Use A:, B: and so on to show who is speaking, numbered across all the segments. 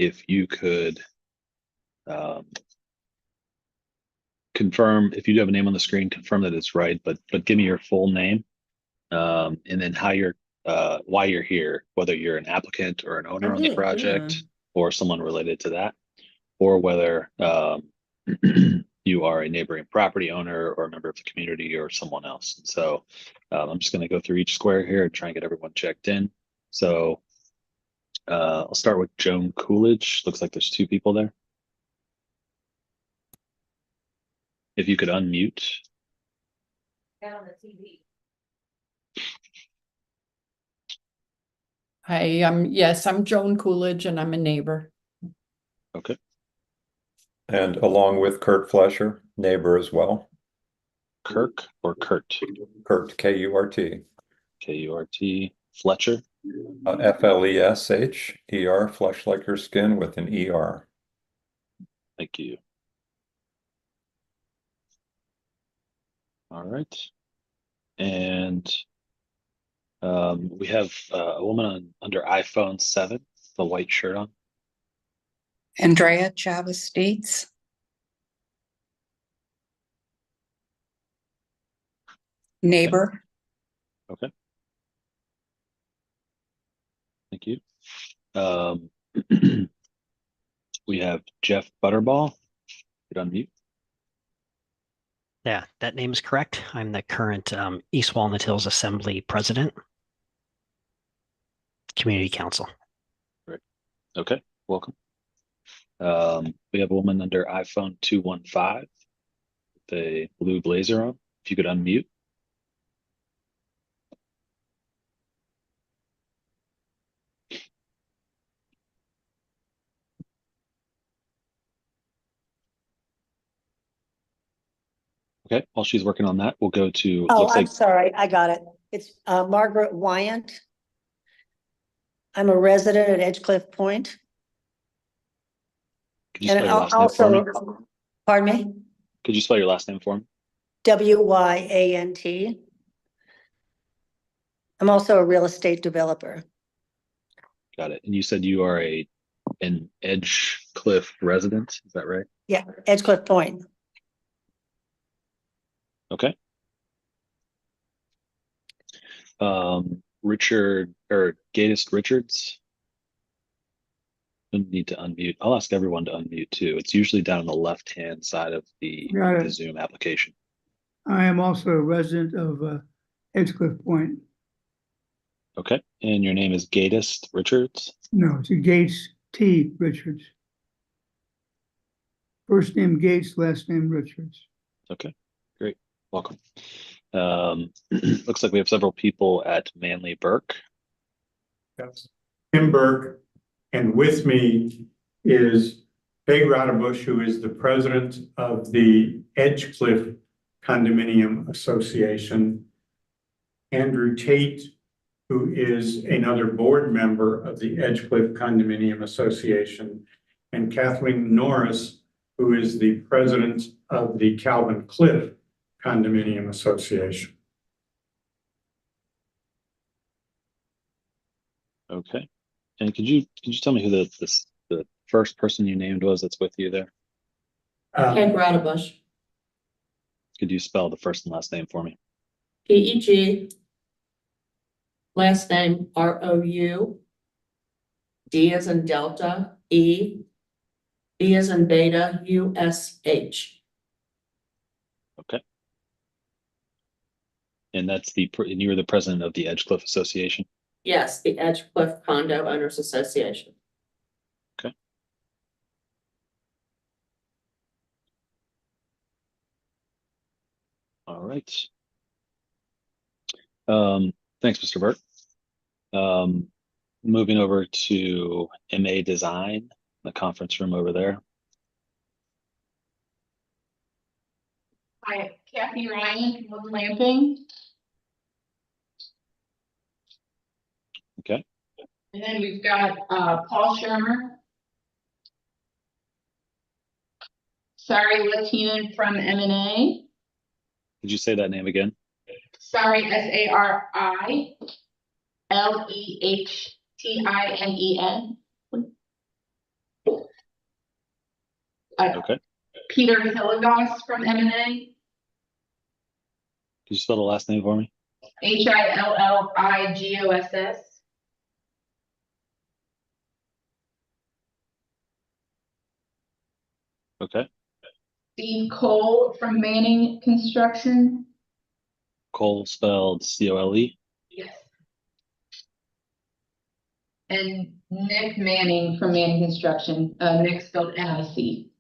A: if you could confirm, if you do have a name on the screen, confirm that it's right, but give me your full name, and then how you're why you're here, whether you're an applicant or an owner on the project or someone related to that, or whether you are a neighboring property owner or a member of the community or someone else. So I'm just going to go through each square here and try and get everyone checked in. So I'll start with Joan Coolidge. Looks like there's two people there. If you could unmute.
B: Down the TV.
C: Hi, I'm Joan Coolidge and I'm a neighbor.
A: Okay.
D: And along with Kurt Flesher, neighbor as well.
A: Kirk or Kurt?
D: Kurt, K-U-R-T.
A: K-U-R-T. Fletcher?
D: F-L-E-S-H-E-R, flesh like your skin with an E-R.
A: Thank you. All right. And we have a woman under iPhone 7, the white shirt on.
E: Andrea Chavez States. Neighbor.
A: Okay. Thank you. We have Jeff Butterball. Get unmute.
F: Yeah, that name is correct. I'm the current East Walnut Hills Assembly President, Community Council.
A: Great. Okay, welcome. We have a woman under iPhone 215 with a blue blazer on. If you could unmute. Okay, while she's working on that, we'll go to.
B: Oh, I'm sorry, I got it. It's Margaret Wyant. I'm a resident at Edgecliff Point.
A: Could you spell your last name for me?
B: Pardon me?
A: Could you spell your last name for me?
B: W-Y-A-N-T. I'm also a real estate developer.
A: Got it. And you said you are an Edgecliff resident, is that right?
B: Yeah, Edgecliff Point.
A: Okay. Richard or Gatis Richards. Don't need to unmute. I'll ask everyone to unmute too. It's usually down on the left-hand side of the Zoom application.
G: I am also a resident of Edgecliff Point.
A: Okay. And your name is Gatis Richards?
G: No, it's a Gates T. Richards. First name Gates, last name Richards.
A: Okay, great. Welcome. Looks like we have several people at Manley Burke.
H: Yes. Tim Burke, and with me is Peg Rodebush, who is the president of the Edgecliff Condominium Association, Andrew Tate, who is another board member of the Edgecliff Condominium Association, and Kathleen Norris, who is the president of the Calvin Cliff Condominium Association.
A: Okay. And could you tell me who the first person you named was that's with you there?
I: Peg Rodebush.
A: Could you spell the first and last name for me?
I: P-E-G. Last name R-O-U. D as in Delta, E. B as in Beta, U-S-H.
A: Okay. And and you were the president of the Edgecliff Association?
I: Yes, the Edgecliff Condo Owners Association.
A: Okay. All right. Thanks, Mr. Burt. Moving over to MA Design, the conference room over there.
J: Hi, Kathy Ryan from Wood Lamping.
A: Okay.
J: And then we've got Paul Shermer. Sari Latine from M&A.
A: Could you say that name again?
J: Sari, S-A-R-I-L-E-H-T-I-N-E-N.
A: Okay.
J: Peter Hilligoss from M&A,
A: Could you spell the last name for me?
J: Hilligoss.
A: Okay.
J: Steve Cole from Manning Construction.
A: Cole spelled C-O-L-E.
J: Yes. And Nick Manning from Manning Construction, Nick spelled N-I-C.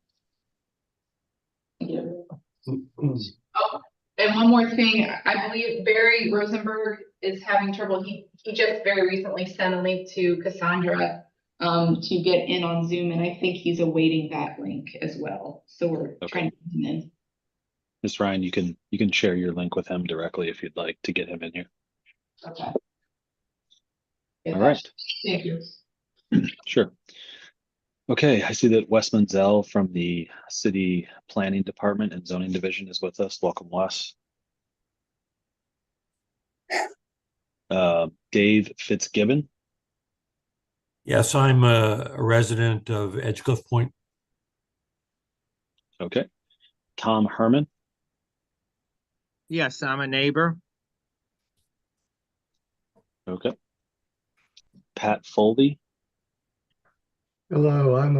J: Thank you. Oh, and one more thing, I believe Barry Rosenberg is having trouble. He just very recently sent a link to Cassandra to get in on Zoom, and I think he's awaiting that link as well. So we're trying to get him in.
A: Ms. Ryan, you can share your link with him directly if you'd like to get him in here.
J: Okay.
A: All right.
J: Thank you.
A: Sure. Okay, I see that Wes Menzel from the City Planning Department and Zoning Division is with us. Welcome, Wes. Dave Fitzgibbon.
K: Yes, I'm a resident of Edgecliff Point.
A: Okay. Tom Herman.
L: Yes, I'm a neighbor.
A: Okay. Pat Foldy.
M: Hello, I'm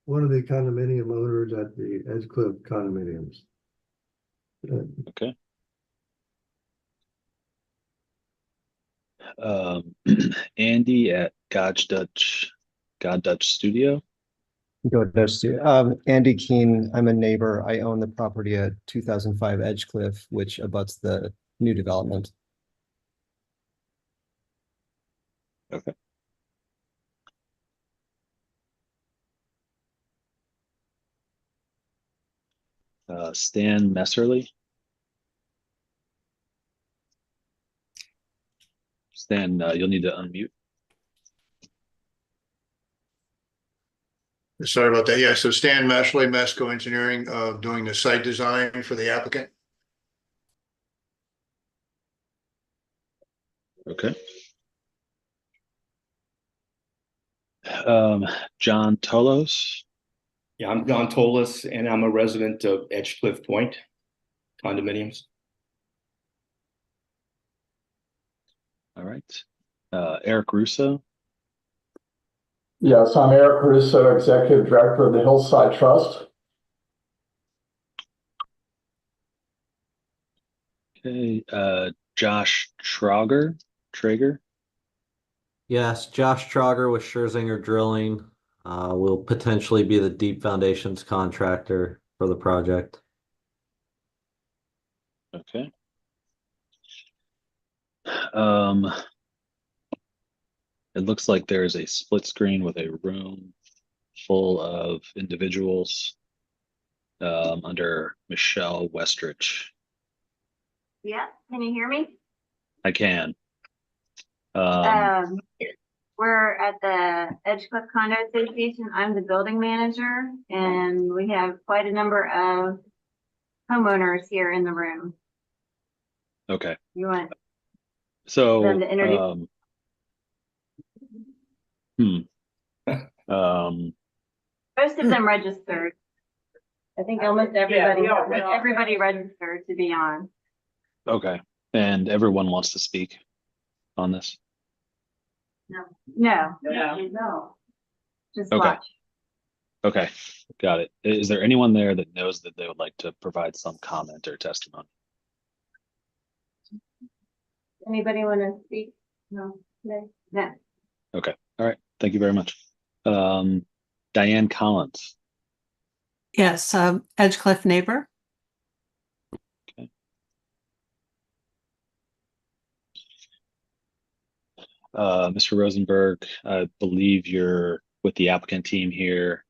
M: one of the condominium owners at the Edgecliff condominiums.
A: Okay. Andy at God Dutch Studio.
N: Go to Andy Keene. I'm a neighbor. I own the property at 2005 Edgecliff, which abuts the new development.
A: Okay. Stan Messerly. Stan, you'll need to unmute.
O: Sorry about that. Yeah, so Stan Meshley, Mesco Engineering, doing the site design for the applicant.
A: Okay. John Tolos.
P: Yeah, I'm John Tolis, and I'm a resident of Edgecliff Point condominiums.
A: All right. Eric Russo.
Q: Yes, I'm Eric Russo, Executive Director of the Hillside Trust.
A: Okay. Josh Traeger.
R: Yes, Josh Trogger with Scherzinger Drilling will potentially be the deep foundations contractor for the project.
A: Okay. It looks like there's a split screen with a room full of individuals under Michelle Westrich.
S: Yeah, can you hear me?
A: I can.
S: We're at the Edgecliff Condo Association. I'm the building manager, and we have quite a number of homeowners here in the room.
A: Okay.
S: You want
A: So,
S: them to introduce? Most of them registered. I think almost everybody registered to be on.
A: okay. And everyone wants to speak on this?
S: No. Just
A: Okay.
S: watch.
A: Okay. Got it. Is there anyone there that knows that they would like to provide some comment or testimony?
S: Anybody want to speak? No. No.
A: Okay. All right. Thank you very much. Diane Collins.
T: Yes, Edgecliff neighbor.
A: Okay. Mr. Rosenberg, I believe you're with the applicant team here.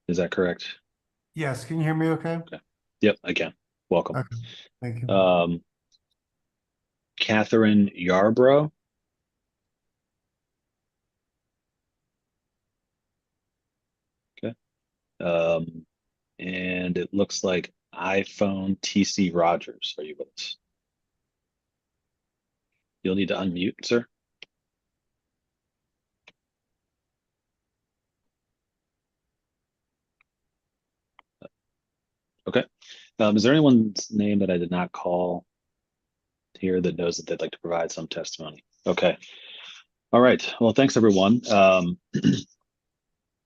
A: Is that correct?
U: Yes, can you hear me okay?
A: Okay. Yep, I can. Welcome.
U: Okay, thank you.
A: Catherine Yarbrough. Okay. And it looks like iPhone TC Rogers. Are you with us? You'll need to unmute, sir. Okay. Is there anyone's name that I did not call here that knows that they'd like to provide some testimony? Okay. All right. Well, thanks everyone.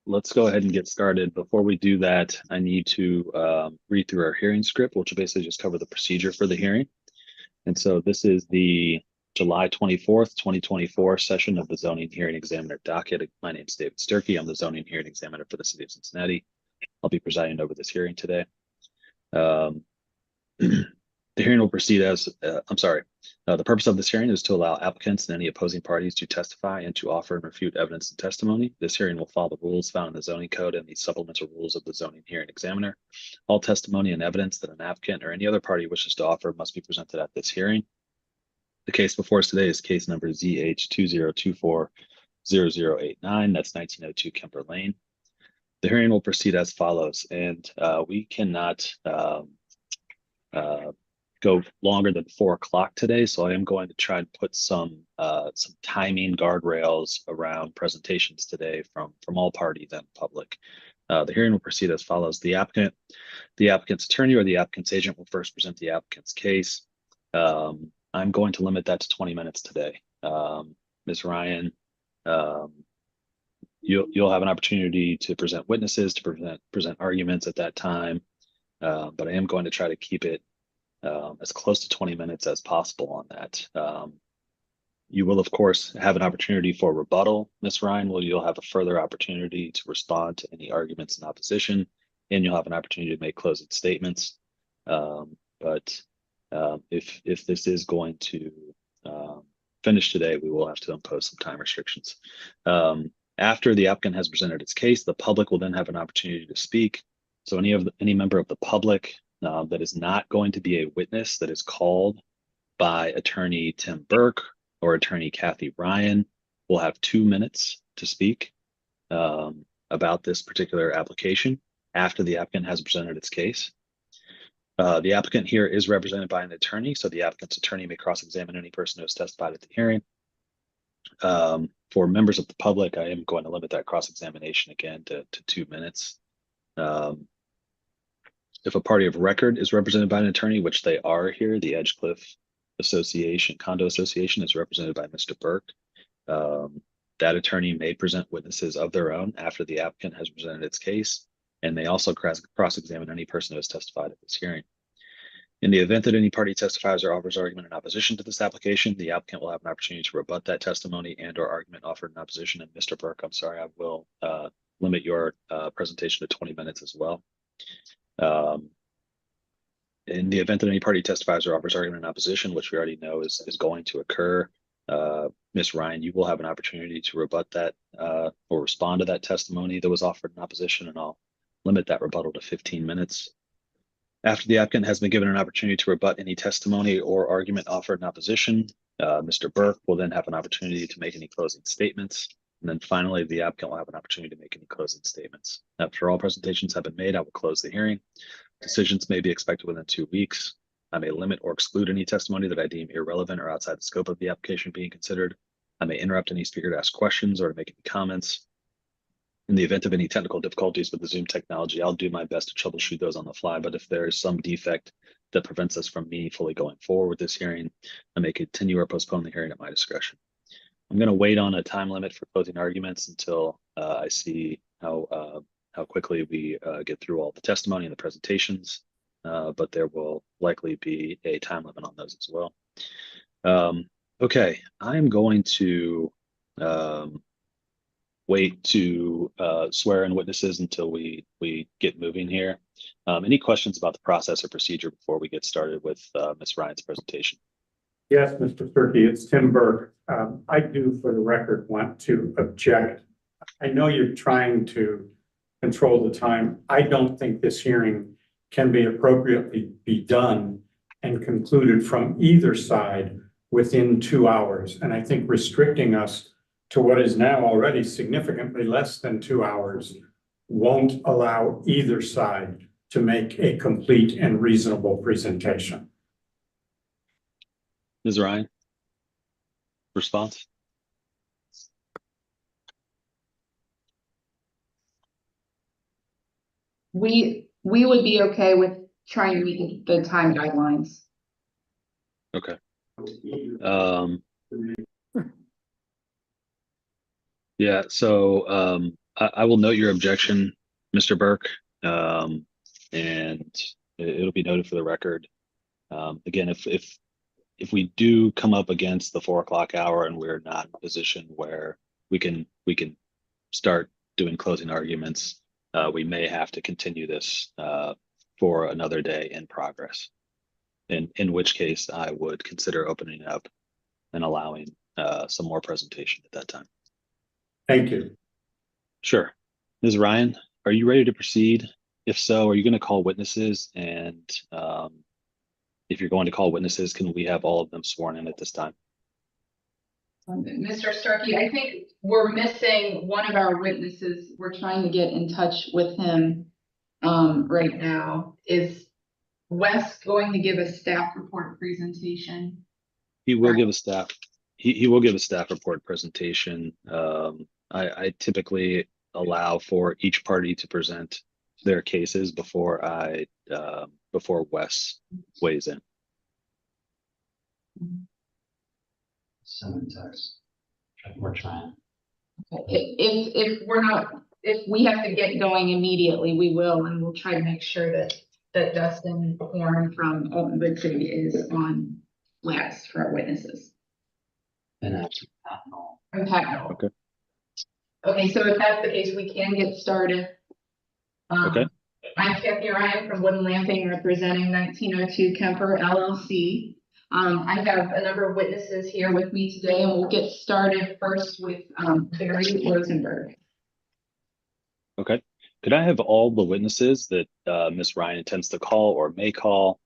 A: Let's go ahead and get started. Before we do that, I need to read through our hearing script, which will basically just cover the procedure for the hearing. And so this is the July 24th, 2024 session of the Zoning Hearing Examiner docket. My name is David Sturkey. I'm the Zoning Hearing Examiner for the City of Cincinnati. I'll be presiding over this hearing today. The hearing will proceed as, the purpose of this hearing is to allow applicants and any opposing parties to testify and to offer and refute evidence and testimony. This hearing will follow the rules found in the zoning code and the supplemental rules of the Zoning Hearing Examiner. All testimony and evidence that an applicant or any other party wishes to offer must be presented at this hearing. The case before us today is case number ZH20240089. That's 1902 Kemper Lane. The hearing will proceed as follows, and we cannot go longer than 4 o'clock today, so I am going to try and put some timing guardrails around presentations today from all parties and public. The hearing will proceed as follows. The applicant's attorney or the applicant's agent will first present the applicant's case. I'm going to limit that to 20 minutes today. Ms. Ryan, you'll have an opportunity to present witnesses, to present arguments at that time, but I am going to try to keep it as close to 20 minutes as possible on that. You will, of course, have an opportunity for rebuttal, Ms. Ryan. You'll have a further opportunity to respond to any arguments in opposition, and you'll have an opportunity to make closing statements. But if this is going to finish today, we will have to impose some time restrictions. After the applicant has presented its case, the public will then have an opportunity to speak. So any member of the public that is not going to be a witness that is called by attorney Tim Burke or attorney Kathy Ryan will have 2 minutes to speak about this particular application after the applicant has presented its case. The applicant here is represented by an attorney, so the applicant's attorney may cross-examine any person who has testified at the hearing. For members of the public, I am going to limit that cross-examination again to 2 minutes. If a party of record is represented by an attorney, which they are here, the Edgecliff Condo Association is represented by Mr. Burke. That attorney may present witnesses of their own after the applicant has presented its case, and may also cross-examine any person who has testified at this hearing. In the event that any party testifies or offers argument in opposition to this application, the applicant will have an opportunity to rebut that testimony and or argument offered in opposition. And Mr. Burke, I'm sorry, I will limit your presentation to 20 minutes as well. In the event that any party testifies or offers argument in opposition, which we already know is going to occur, Ms. Ryan, you will have an opportunity to rebut that or respond to that testimony that was offered in opposition, and I'll limit that rebuttal to 15 minutes. After the applicant has been given an opportunity to rebut any testimony or argument offered in opposition, Mr. Burke will then have an opportunity to make any closing statements. And then finally, the applicant will have an opportunity to make any closing statements. After all presentations have been made, I will close the hearing. Decisions may be expected within 2 weeks. I may limit or exclude any testimony that I deem irrelevant or outside the scope of the application being considered. I may interrupt any speaker to ask questions or to make any comments. In the event of any technical difficulties with the Zoom technology, I'll do my best to troubleshoot those on the fly, but if there is some defect that prevents us from meaningfully going forward with this hearing, I may continue or postpone the hearing at my discretion. I'm going to wait on a time limit for closing arguments until I see how quickly we get through all the testimony and the presentations, but there will likely be a time limit on those as well. Okay, I'm going to wait to swear in witnesses until we get moving here. Any questions about the process or procedure before we get started with Ms. Ryan's presentation?
H: Yes, Mr. Sturkey, it's Tim Burke. I do, for the record, want to object. I know you're trying to control the time. I don't think this hearing can be appropriately be done and concluded from either side within 2 hours. And I think restricting us to what is now already significantly less than 2 hours won't allow either side to make a complete and reasonable presentation.
A: Ms. Ryan, response?
J: We would be okay with try and meet the time guidelines.
A: Okay. Yeah, so I will note your objection, Mr. Burke, and it'll be noted for the record. Again, if we do come up against the 4 o'clock hour and we're not in a position where we can start doing closing arguments, we may have to continue this for another day in progress. In which case I would consider opening it up and allowing some more presentation at that time.
H: Thank you.
A: Sure. Ms. Ryan, are you ready to proceed? If so, are you going to call witnesses? And if you're going to call witnesses, can we have all of them sworn in at this time?
J: Mr. Starkey, I think we're missing one of our witnesses. We're trying to get in touch with him right now. Is Wes going to give a staff report presentation?
A: He will give a staff. He will give a staff report presentation. I typically allow for each party to present their cases before before Wes weighs in.
F: Send a text. We're trying.
J: If we have to get going immediately, we will, and we'll try to make sure that Dustin Horn from Open Good City is on last for our witnesses.
F: And that's Pat Knoll.
J: And Pat Knoll.
A: Okay.
J: Okay, so if that's the case, we can get started.
A: Okay.
J: I'm Kathy Ryan from Wood Lamping, representing 1902 Kemper LLC. I have a number of witnesses here with me today, and we'll get started first with Barry Rosenberg.
A: Okay. Could I have all the witnesses that Ms. Ryan intends to call or may call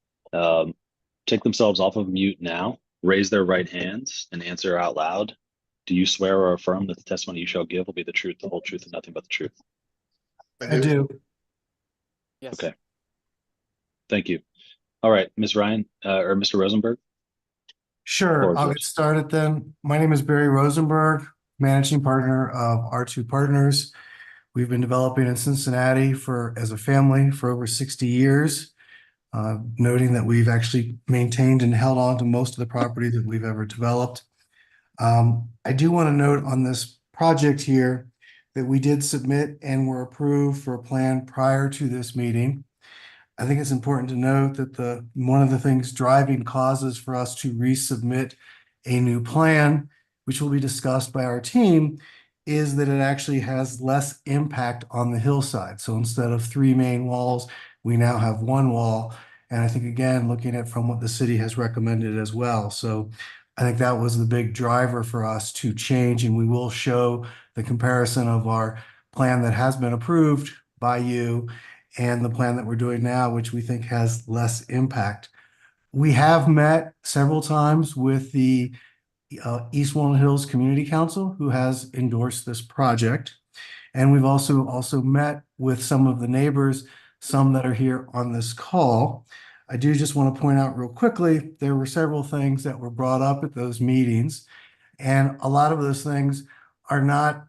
A: take themselves off of mute now, raise their right hands, and answer out loud? Do you swear or affirm that the testimony you shall give will be the truth, the whole truth, and nothing but the truth?
U: I do.
L: Yes.
A: Okay. Thank you. All right, Ms. Ryan or Mr. Rosenberg.
U: Sure, I'll get started then. My name is Barry Rosenberg, managing partner of R2 Partners. We've been developing in Cincinnati as a family for over 60 years, noting that we've actually maintained and held on to most of the property that we've ever developed. I do want to note on this project here that we did submit and were approved for a plan prior to this meeting. I think it's important to note that one of the things driving causes for us to resubmit a new plan, which will be discussed by our team, is that it actually has less impact on the hillside. So instead of 3 main walls, we now have 1 wall. And I think, again, looking at from what the city has recommended as well. So I think that was the big driver for us to change, and we will show the comparison of our plan that has been approved by you and the plan that we're doing now, which we think has less impact. We have met several times with the East Walnut Hills Community Council, who has endorsed this project. And we've also met with some of the neighbors, some that are here on this call. I do just want to point out real quickly, there were several things that were brought up at those meetings, and a lot of those things are not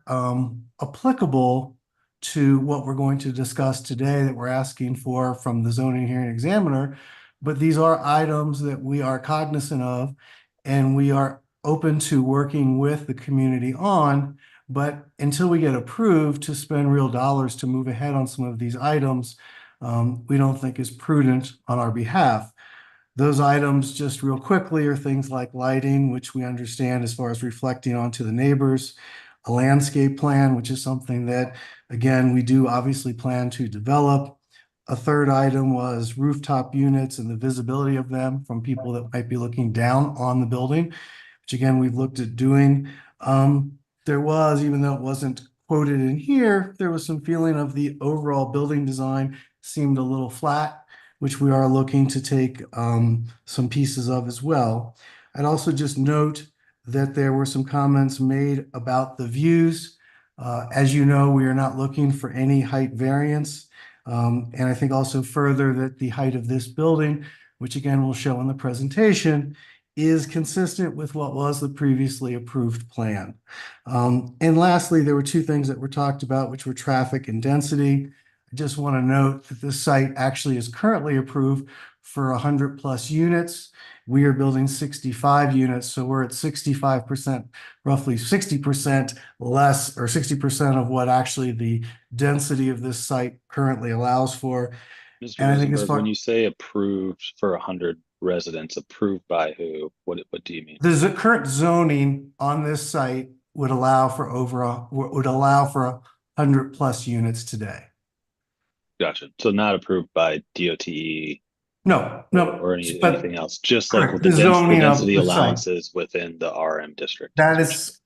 U: applicable to what we're going to discuss today that we're asking for from the zoning hearing examiner, but these are items that we are cognizant of and we are open to working with the community on. But until we get approved to spend real dollars to move ahead on some of these items, we don't think is prudent on our behalf. Those items, just real quickly, are things like lighting, which we understand as far as reflecting onto the neighbors, a landscape plan, which is something that, again, we do obviously plan to develop. A third item was rooftop units and the visibility of them from people that might be looking down on the building, which again, we've looked at doing. There was, even though it wasn't quoted in here, there was some feeling of the overall building design seemed a little flat, which we are looking to take some pieces of as well. I'd also just note that there were some comments made about the views. As you know, we are not looking for any height variance. And I think also further that the height of this building, which again we'll show in the presentation, is consistent with what was the previously approved plan. And lastly, there were 2 things that were talked about, which were traffic and density. I just want to note that this site actually is currently approved for 100+ units. We are building 65 units, so we're at 65%, roughly 60% less, or 60% of what actually the density of this site currently allows for.
A: Mr.
U: And I think as
A: Rosenberg,
U: far
A: when you say approved for 100 residents, approved by who? What do you mean?
U: the current zoning on this site would allow for would allow for 100+ units today.
A: Gotcha. So not approved by DOTE
U: No,
A: or anything else, just like with
U: the
A: the
U: zoning of
A: density
U: the site.
A: allowances within the RM district.
U: That is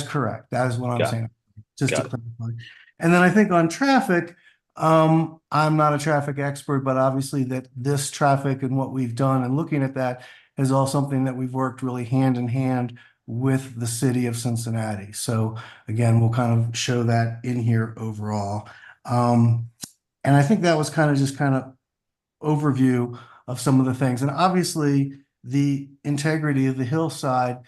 U: correct. That is what I'm saying. Just to clarify. And then I think on traffic, I'm not a traffic expert, but obviously that this traffic and what we've done and looking at that is all something that we've worked really hand in hand with the city of Cincinnati. So again, we'll kind of show that in here overall. And I think that was kind of overview of some of the things. And obviously the integrity of the hillside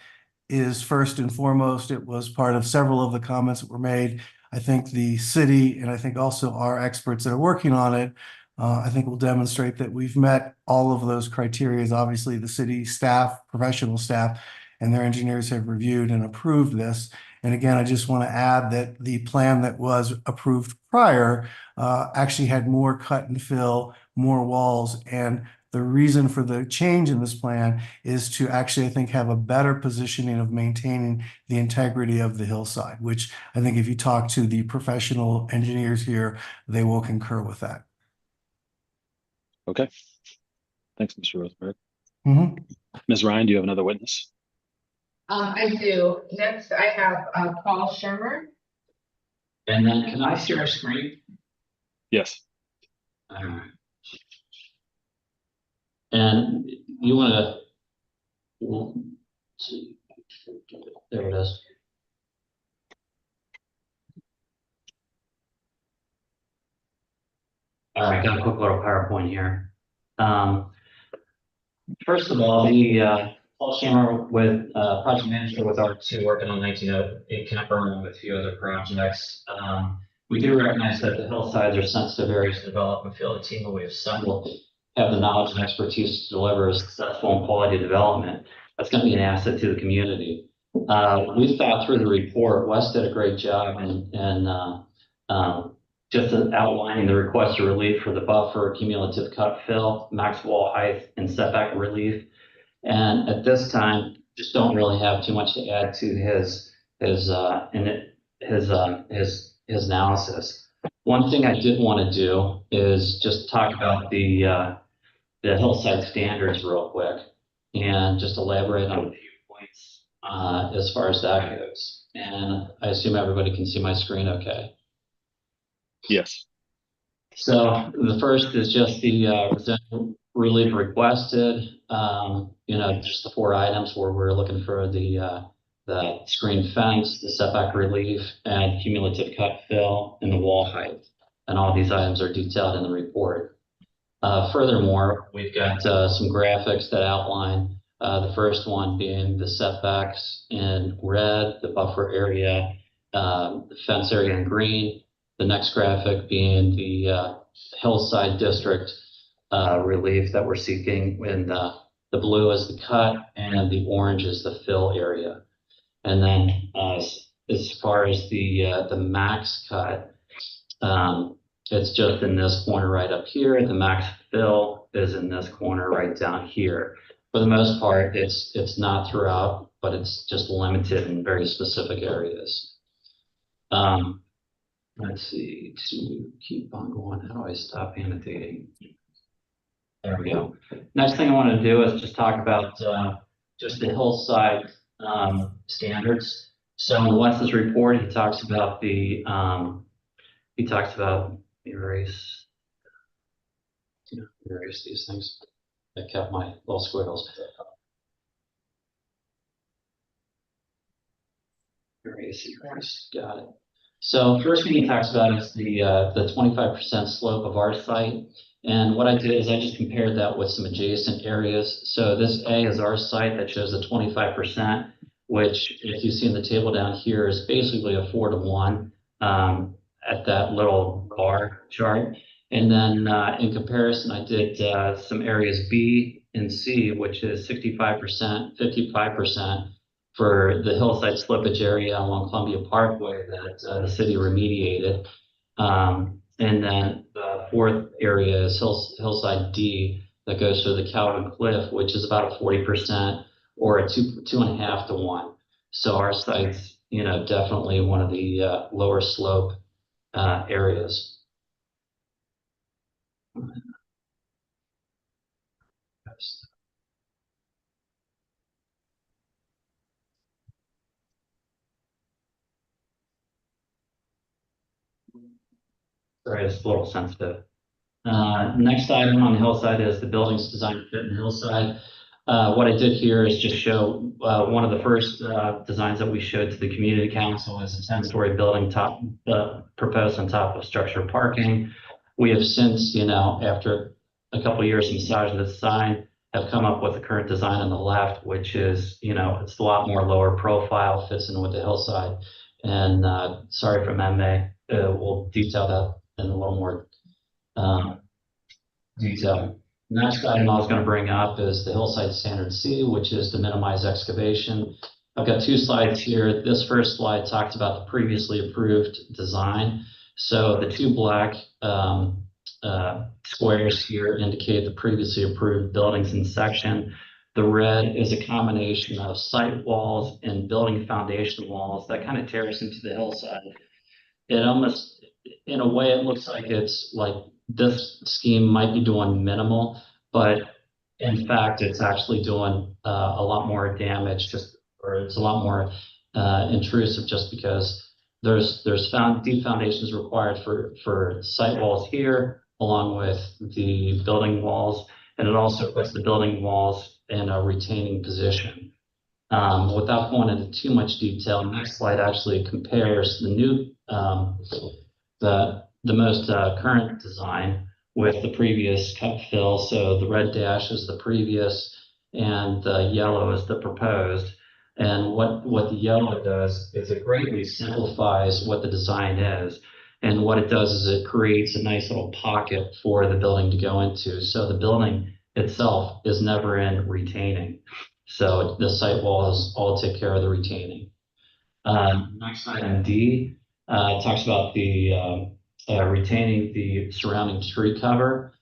U: is first and foremost. It was part of several of the comments that were made. I think the city, and I think also our experts that are working on it, I think will demonstrate that we've met all of those criteria. Obviously, the city staff, professional staff, and their engineers have reviewed and approved this. And again, I just want to add that the plan that was approved prior actually had more cut and fill, more walls, and the reason for the change in this plan is to actually, I think, have a better positioning of maintaining the integrity of the hillside, which I think if you talk to the professional engineers here, they will concur with that.
A: Okay. Thanks, Mr. Rosenberg.
U: Mm-hmm.
A: Ms. Ryan, do you have another witness?
J: I do. Next, I have Paul Shermer.
C: And then can I share a screen?
A: Yes.
C: And you want to see, there it is. All right, got a quick little PowerPoint here. First of all, the Paul Shammer with project manager with R2 working on 1908 Kemper and with a few other projects. We do recognize that the hillsides are sensitive areas to develop and feel the team that we assembled have the knowledge and expertise to deliver a successful and quality development. That's going to be an asset to the community. We thought through the report, Wes did a great job in just outlining the request for relief for the buffer, cumulative cut fill, max wall height, and setback relief. And at this time, just don't really have too much to add to his analysis. One thing I did want to do is just talk about the hillside standards real quick and just elaborate on a few points as far as that goes. And I assume everybody can see my screen okay.
A: Yes.
C: So the first is just the residential relief requested. Just the 4 items where we're looking for the screen fence, the setback relief, and cumulative cut fill, and the wall height. And all these items are detailed in the report. Furthermore, we've got some graphics that outline the first one being the setbacks in red, the buffer area, the fence area in green. The next graphic being the hillside district relief that we're seeking, when the blue is the cut and the orange is the fill area. And then as far as the max cut, it's just in this corner right up here. The max fill is in this corner right down here. For the most part, it's not throughout, but it's just limited in very specific areas. Let's see, to keep on going, how do I stop annotating? There we go. Next thing I want to do is just talk about just the hillside standards. So in Wes's report, he talks about erase these things. I kept my little squiggles. Erase, got it. So first thing he talks about is the 25% slope of our site. And what I did is I just compared that with some adjacent areas. So this A is our site that shows the 25%, which if you see in the table down here is basically a 4-to-1. at that little bar chart. And then in comparison, I did some areas B and C, which is 65%, 55% for the hillside slippage area along Columbia Parkway that the city remediated. And then the fourth area is hillside D that goes through the Calvin Cliff, which is about a 40% or a 2.5 to 1. So our site's, definitely one of the lower slope areas. Sorry, it's a little sensitive. Next item on the hillside is the buildings design fit in hillside. What I did here is just show one of the first designs that we showed to the community council is a 10-story building proposed on top of structured parking. We have since, after a couple of years of massaging the design, have come up with the current design on the left, which is, it's a lot more lower profile, fits in with the hillside. And sorry from MA, we'll detail that in a little more detail. Next item I was going to bring up is the hillside standard C, which is to minimize excavation. I've got two slides here. This first slide talks about the previously approved design. So the two black squares here indicate the previously approved buildings in section. The red is a combination of site walls and building foundation walls that kind of tear us into the hillside. It almost, in a way, it looks like it's like this scheme might be doing minimal, but in fact, it's actually doing a lot more damage, or it's a lot more intrusive, just because there's deep foundations required for site walls here, along with the building walls, and it also puts the building walls in a retaining position. Without going into too much detail, the next slide actually compares the new, the most current design with the previous cut fill. So the red dash is the previous and the yellow is the proposed. And what the yellow does is it greatly simplifies what the design is. And what it does is it creates a nice little pocket for the building to go into. So the building itself is never in retaining. So the site walls all take care of the retaining. Next item D talks about the retaining the surrounding tree cover.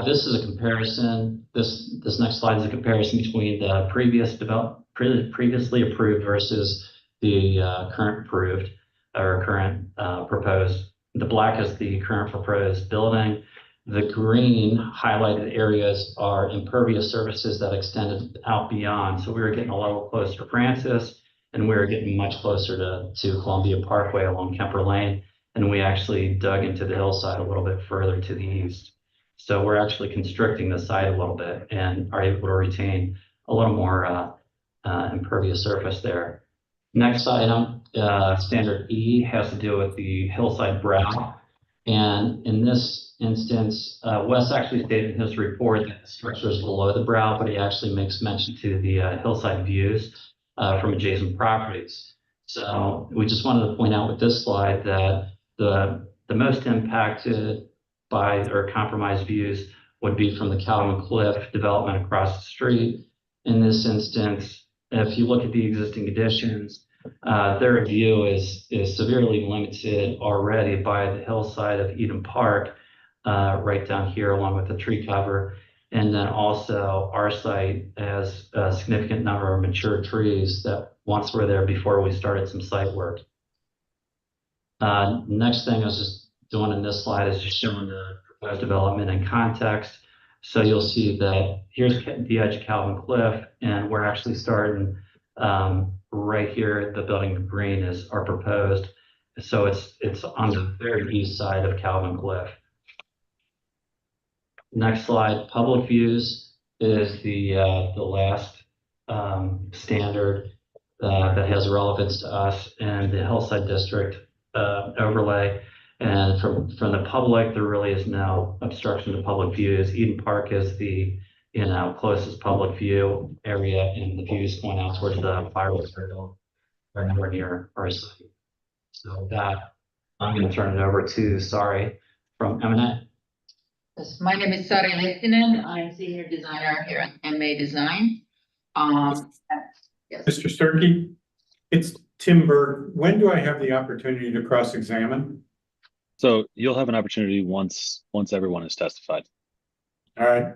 C: This is a comparison. This next slide is a comparison between the previously approved versus the current approved or current proposed. The black is the current proposed building. The green highlighted areas are impervious surfaces that extended out beyond. So we were getting a little closer to Francis, and we were getting much closer to Columbia Parkway along Kemper Lane. And we actually dug into the hillside a little bit further to the east. So we're actually constricting the site a little bit and are able to retain a little more impervious surface there. Next item, standard E, has to do with the hillside brow. And in this instance, Wes actually stated in his report that the structure is below the brow, but he actually makes mention to the hillside views from adjacent properties. So we just wanted to point out with this slide that the most impacted by or compromised views would be from the Calvin Cliff development across the street. In this instance, if you look at the existing conditions, their view is severely limited already by the hillside of Eden Park, right down here along with the tree cover. And then also our site has a significant number of mature trees that once were there before we started some site work. Next thing I was just doing in this slide is just showing the proposed development in context. So you'll see that here's the edge of Calvin Cliff, and we're actually starting right here. The building of green is our proposed. So it's on the very east side of Calvin Cliff. Next slide, public views is the last standard that has relevance to us and the hillside district overlay. And from the public, there really is no obstruction to public views. Eden Park is the closest public view area, and the views going out towards the fireworks are nowhere near our site. So that I'm gonna turn it over to Sari from M&A.
J: Yes, my name is Sari Lehtinen. I'm senior designer here at MA Design. Yes.
H: Mr. Sturkey, it's Tim Berg. When do I have the opportunity to cross-examine?
A: So you'll have an opportunity once everyone has testified.
H: All right.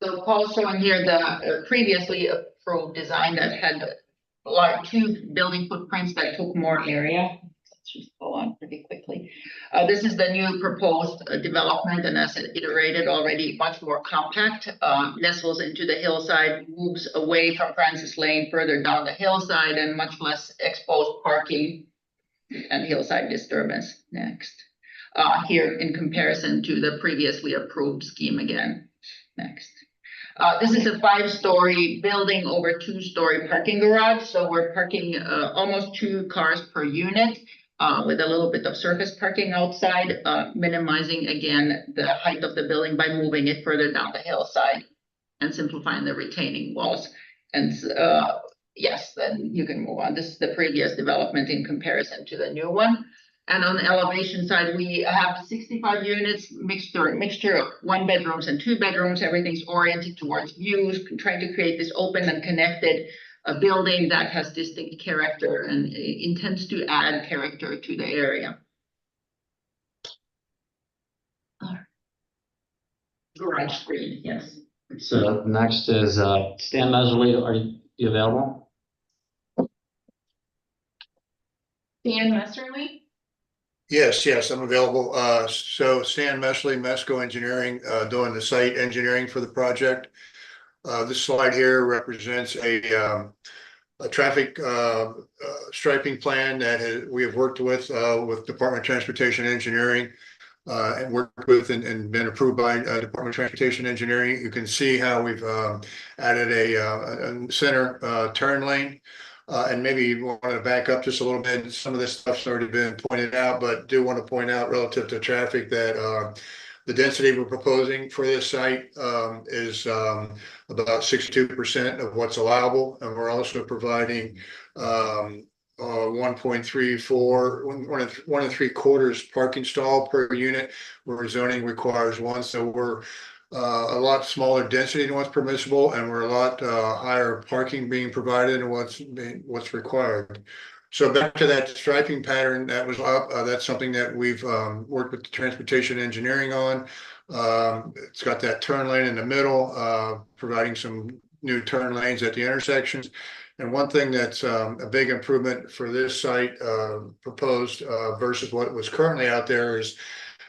J: So Paul's showing here the previously approved design that had like 2 building footprints that took more area. Let's just go on pretty quickly. This is the new proposed development, and as iterated already, much more compact. Nestles into the hillside, moves away from Francis Lane further down the hillside, and much less exposed parking and hillside disturbance. Next. Here in comparison to the previously approved scheme again. Next. This is a 5-story building over 2-story parking garage. So we're parking almost 2 cars per unit with a little bit of surface parking outside, minimizing again the height of the building by moving it further down the hillside and simplifying the retaining walls. And yes, then you can move on. This is the previous development in comparison to the new one. And on the elevation side, we have 65 units, mixture of 1 bedrooms and 2 bedrooms. Everything's oriented towards views, trying to create this open and connected building that has distinct character and intends to add character to the area. Garage screen, yes.
C: So next is Stan Meserly. Are you available?
J: Dan Messerly?
O: Yes, I'm available. So Stan Mesley, Mesco Engineering, doing the site engineering for the project. This slide here represents a traffic striping plan that we have worked with Department of Transportation Engineering and worked with and been approved by Department of Transportation Engineering. You can see how we've added a center turn lane. And maybe you want to back up just a little bit. Some of this stuff's already been pointed out, but do want to point out relative to traffic that the density we're proposing for this site is about 62% of what's allowable. And we're also providing 1.34, 1.75 parking stall per unit, where zoning requires 1. So we're a lot smaller density than what's permissible, and we're a lot higher parking being provided than what's required. So back to that striping pattern that was up, that's something that we've worked with the transportation engineering on. It's got that turn lane in the middle, providing some new turn lanes at the intersections. And one thing that's a big improvement for this site proposed versus what was currently out there is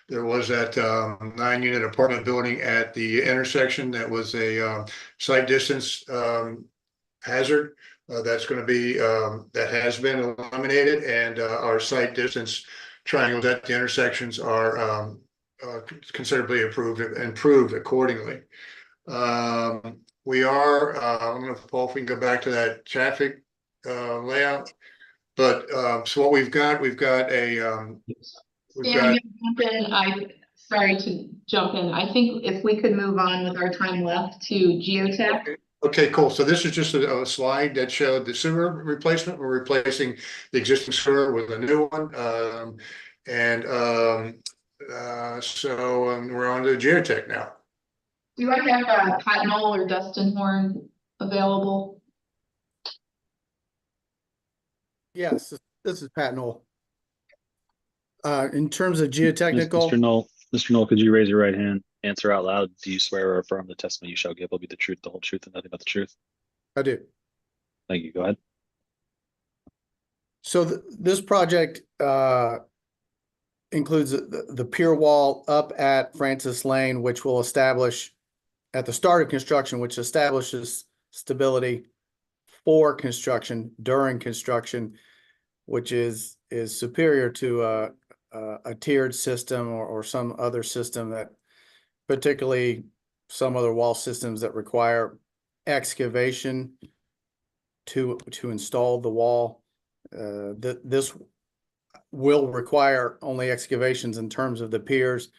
O: there was that 9-unit apartment building at the intersection that was a site distance hazard. That's going to be, that has been eliminated, and our site distance triangles at the intersections are considerably improved accordingly. We are, I don't know if Paul, if we can go back to that traffic layout, but so what we've got a,
J: Sorry to jump in. I think if we could move on with our time left to geotech.
O: Okay, cool. So this is just a slide that showed the sewer replacement. We're replacing the existing sewer with a new one. So we're on to geotech now.
J: Do I have Pat Knoll or Dustin Horn available?
U: Yes, this is Pat Knoll. In terms of geotechnical.
A: Mr. Knoll, could you raise your right hand? Answer out loud. Do you swear or affirm the testimony you shall give will be the truth, the whole truth, and nothing but the truth?
U: I do.
A: Thank you. Go ahead.
U: So this project includes the pier wall up at Francis Lane, which will establish at the start of construction, which establishes stability for construction during construction, which is superior to a tiered system or some other system, that particularly some other wall systems that require excavation to install the wall. This will require only excavations in terms of the piers.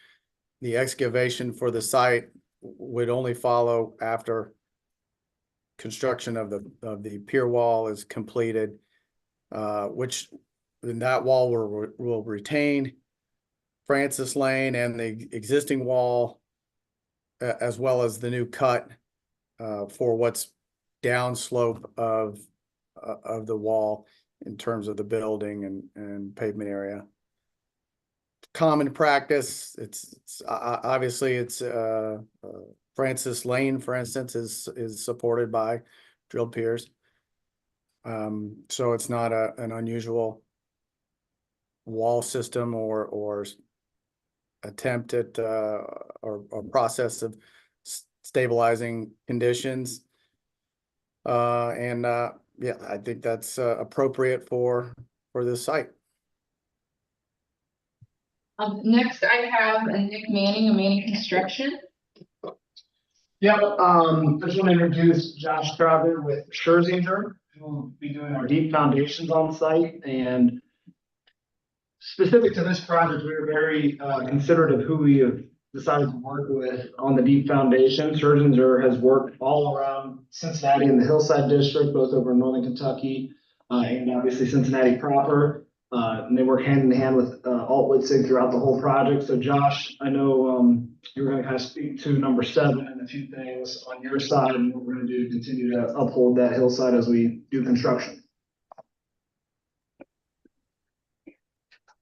U: The excavation for the site would only follow after construction of the pier wall is completed, which in that wall will retain Francis Lane and the existing wall, as well as the new cut for what's downslope of the wall in terms of the building and pavement area. Common practice, it's obviously it's Francis Lane, for instance, is supported by drilled piers. So it's not an unusual wall system or attempt at or process of stabilizing conditions. Yeah, I think that's appropriate for this site.
J: Next, I have Nick Manning of Manning Construction.
D: Yep, I just want to introduce Josh Traver with Scherzinger, who will be doing our deep foundations on site. And specific to this project, we were very considerate of who we have decided to work with on the deep foundation. Scherzinger has worked all around Cincinnati and the Hillside District, both over in Northern Kentucky and obviously Cincinnati proper. And they work hand in hand with Alt Witzig throughout the whole project. So Josh, I know you were going to kind of speak to number 7 and a few things on your side and what we're going to do to continue to uphold that hillside as we do construction.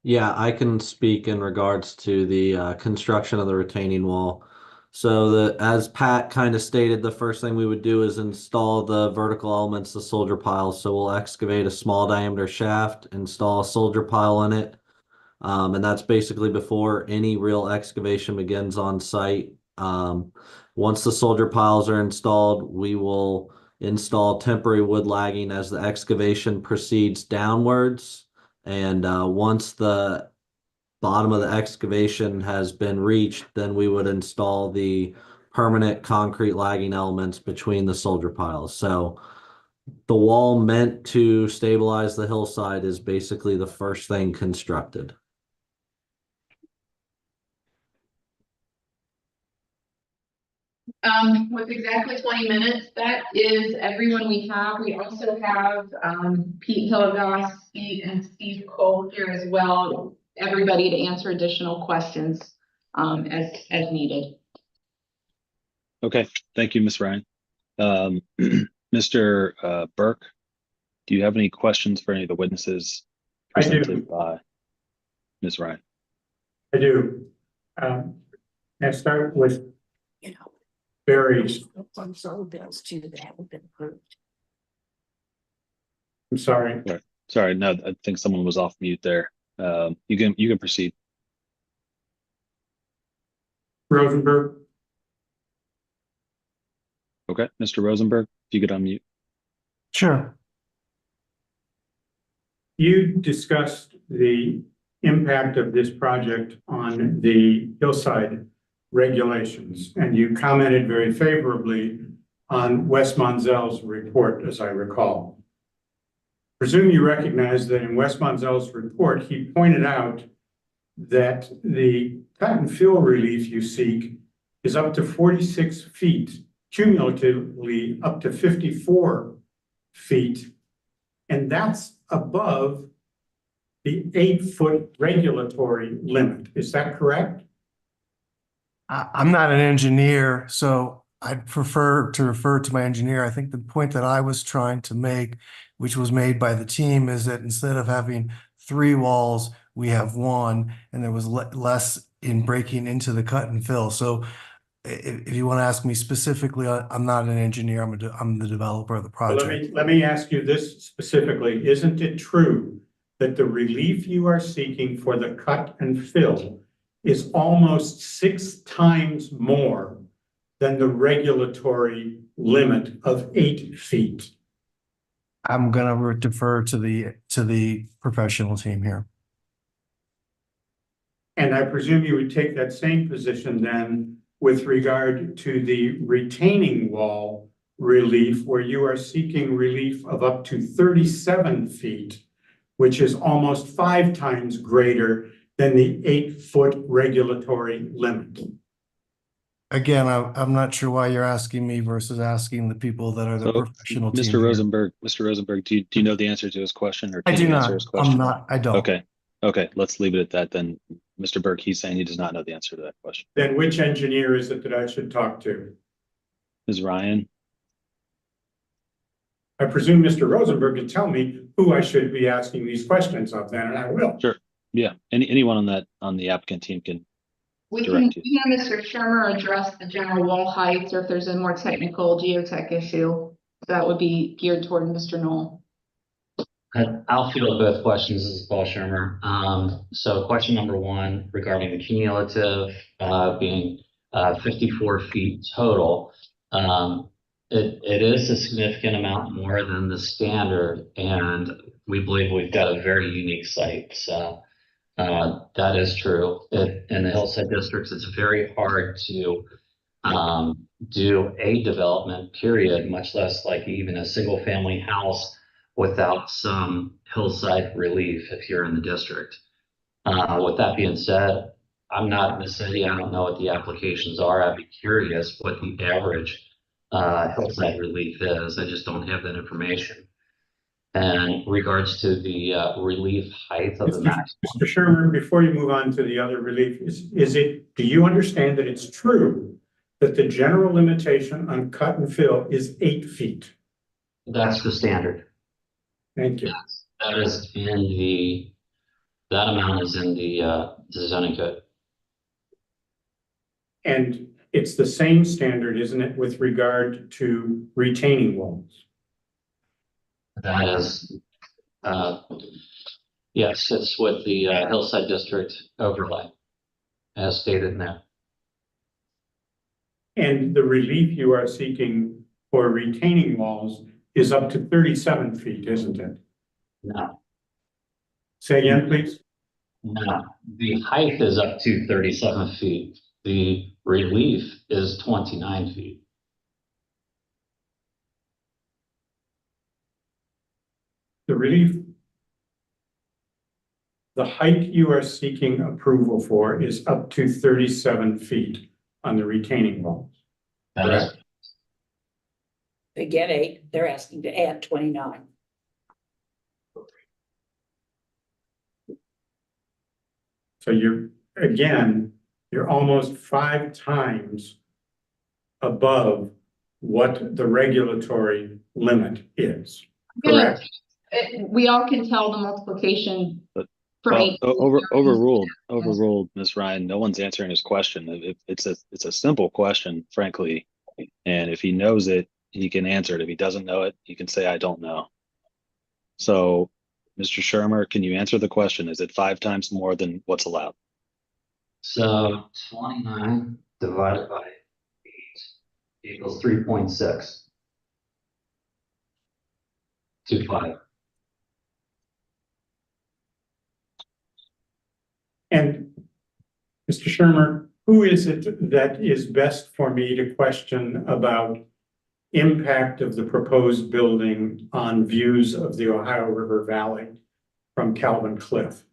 R: Yeah, I can speak in regards to the construction of the retaining wall. So as Pat kind of stated, the first thing we would do is install the vertical elements, the soldier piles. So we'll excavate a small diameter shaft, install a soldier pile in it. And that's basically before any real excavation begins on site. Once the soldier piles are installed, we will install temporary wood lagging as the excavation proceeds downwards. And once the bottom of the excavation has been reached, then we would install the permanent concrete lagging elements between the soldier piles. So the wall meant to stabilize the hillside is basically the first thing constructed.
J: With exactly 20 minutes, that is everyone we have. We also have Pete Hillegas, and Steve Cole here as well. Everybody to answer additional questions as needed.
A: Okay, thank you, Ms. Ryan. Mr. Burke, do you have any questions for any of the witnesses presented by Ms. Ryan?
H: I do. I start with Barry's.
B: Bills too that haven't been approved.
H: I'm sorry.
A: Right. Sorry, no, I think someone was off mute there. You can proceed.
H: Rosenberg.
A: Okay, Mr. Rosenberg, if you could unmute.
U: Sure.
H: You discussed the impact of this project on the hillside regulations, and you commented very favorably on Wes Monzel's report, as I recall. Presume you recognize that in Wes Monzel's report, he pointed out that the cut and fill relief you seek is up to 46 feet, cumulatively up to 54 feet, and that's above the 8-foot regulatory limit. Is that correct?
U: I'm not an engineer, so I'd prefer to refer to my engineer. I think the point that I was trying to make, which was made by the team, is that instead of having 3 walls, we have 1, and there was less in breaking into the cut and fill. So if you want to ask me specifically, I'm not an engineer. I'm the developer of the project.
H: Well, let me ask you this specifically. Isn't it true that the relief you are seeking for the cut and fill is almost 6 times more than the regulatory limit of 8 feet?
U: I'm gonna defer to the professional team here.
H: And I presume you would take that same position then with regard to the retaining wall relief, where you are seeking relief of up to 37 feet, which is almost 5 times greater than the 8-foot regulatory limit.
U: Again, I'm not sure why you're asking me versus asking the people that are the
A: So,
U: professional team
A: Mr.
U: here.
A: Rosenberg, do you know the answer to his question, or
U: I
A: can
U: do
A: you answer
U: not.
A: his question?
U: I don't.
A: Okay, let's leave it at that then. Mr. Burke, he's saying he does not know the answer to that question.
H: Then which engineer is it that I should talk to?
A: Ms. Ryan?
H: I presume Mr. Rosenberg can tell me who I should be asking these questions of then, and I will.
A: Sure. Yeah, anyone on the applicant team can
J: We
A: direct
J: can,
A: you.
J: Mr. Shermer address the general wall heights, or if there's a more technical geotech issue, that would be geared toward Mr. Knoll.
C: I'll field both questions. This is Paul Shermer. So question number one regarding the cumulative being 54 feet total. It is a significant amount more than the standard, and we believe we've got a very unique site. So that is true. In the hillside districts, it's very hard to do a development period, much less like even a single family house without some hillside relief if you're in the district. With that being said, I'm not in the city. I don't know what the applications are. I'd be curious what the average hillside relief is. I just don't have that information. And regards to the relief height of the max.
H: Mr. Sherman, before you move on to the other relief, do you understand that it's true that the general limitation on cut and fill is 8 feet?
C: That's the standard.
H: Thank you.
C: That is in that amount is in the zoning code.
H: And it's the same standard, isn't it, with regard to retaining walls?
C: That is, yes, it's with the hillside district overlay, as stated in there.
H: And the relief you are seeking for retaining walls is up to 37 feet, isn't it?
C: No.
H: Say again, please.
C: No, the height is up to 37 feet. The relief is 29 feet.
H: The relief, the height you are seeking approval for is up to 37 feet on the retaining walls.
C: Correct.
B: They get 8, they're asking to add 29.
H: So you're almost 5 times above what the regulatory limit is, correct?
J: We all can tell the multiplication from
A: Well,
J: 8.
A: overruled, Ms. Ryan. No one's answering his question. It's a simple question, frankly. And if he knows it, he can answer it. If he doesn't know it, he can say, I don't know. So, Mr. Shermer, can you answer the question? Is it 5 times more than what's allowed?
C: So 29 divided by 8 equals 3.6. 25.
H: And Mr. Shermer, who is it that is best for me to question about impact of the proposed building on views of the Ohio River Valley from Calvin Cliff?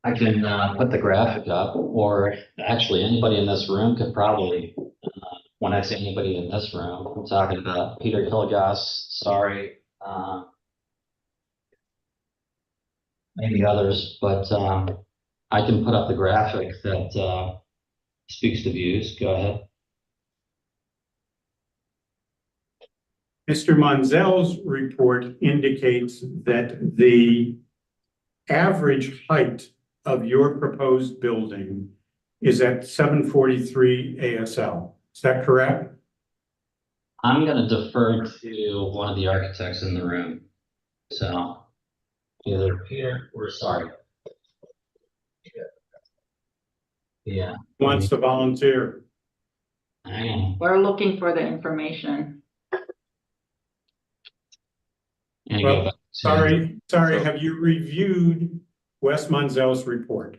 C: I can put the graphic up, or actually anybody in this room could probably, when I say anybody in this room, I'm talking about Peter Hilgas, sorry, maybe others, but I can put up the graphic that speaks to views. Go ahead.
H: Mr. Monzel's report indicates that the average height of your proposed building is at 743 ASL. Is that correct?
C: I'm going to defer to one of the architects in the room. So either Peter or sorry. Yeah.
H: Wants to volunteer.
I: We're looking for the information.
H: Well, sorry. Have you reviewed Wes Monzel's report?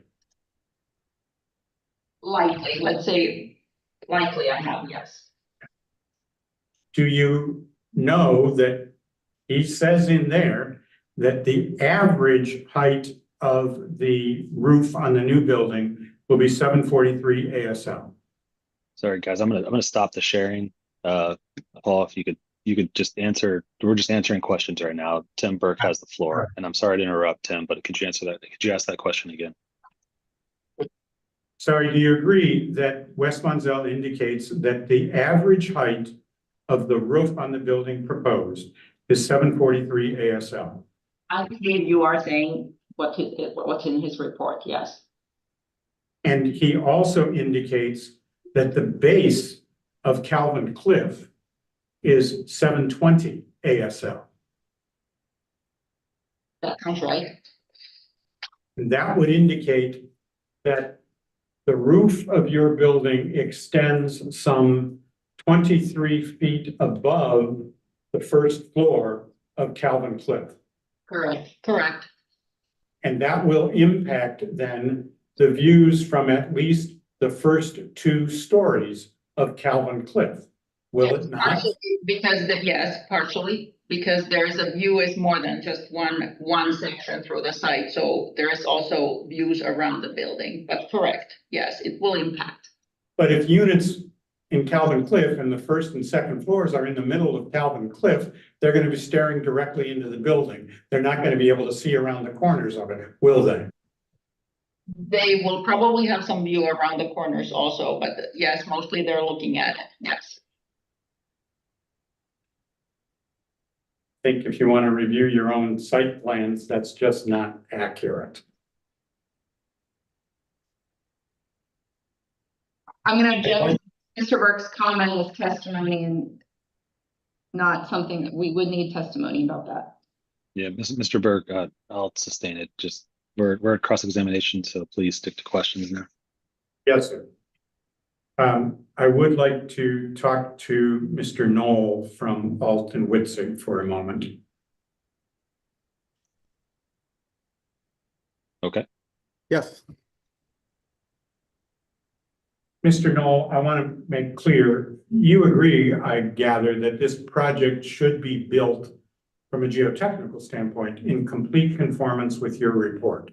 I: Likely, let's say, likely I have, yes.
H: Do you know that he says in there that the average height of the roof on the new building will be 743 ASL.
A: Sorry, guys, I'm gonna stop the sharing. Paul, if you could just answer. We're just answering questions right now. Tim Burke has the floor, and I'm sorry to interrupt, Tim, but could you answer that? Could you ask that question again?
H: Sorry, do you agree that West Monzel indicates that the average height of the roof on the building proposed is 743 ASL?
I: I believe you are saying what's in his report, yes.
H: And he also indicates that the base of Calvin Cliff is 720 ASL.
I: That sounds right.
H: And that would indicate that the roof of your building extends some 23 feet above the first floor of Calvin Cliff.
I: Correct.
H: And that will impact then the views from at least the first 2 stories of Calvin Cliff. Will it not?
J: Partially yes, partially, because there's a view is more than just one section through the site. So there is also views around the building, but correct, yes, it will impact.
H: But if units in Calvin Cliff and the first and second floors are in the middle of Calvin Cliff, they're going to be staring directly into the building. They're not going to be able to see around the corners of it, will they?
J: They will probably have some view around the corners also, but yes, mostly they're looking at it, yes.
H: I think if you want to review your own site plans, that's just not accurate.
J: I'm gonna judge Mr. Burke's comment with testimony and not something that we would need testimony about that.
A: Yeah, Mr. Burke, I'll sustain it. Just we're at cross-examination, so please stick to questions now.
H: Yes, sir. I would like to talk to Mr. Knoll from Alton Witzig for a moment.
A: Okay.
M: Yes.
H: Mr. Knoll, I want to make clear, you agree, I gather, that this project should be built from a geotechnical standpoint in complete conformance with your report.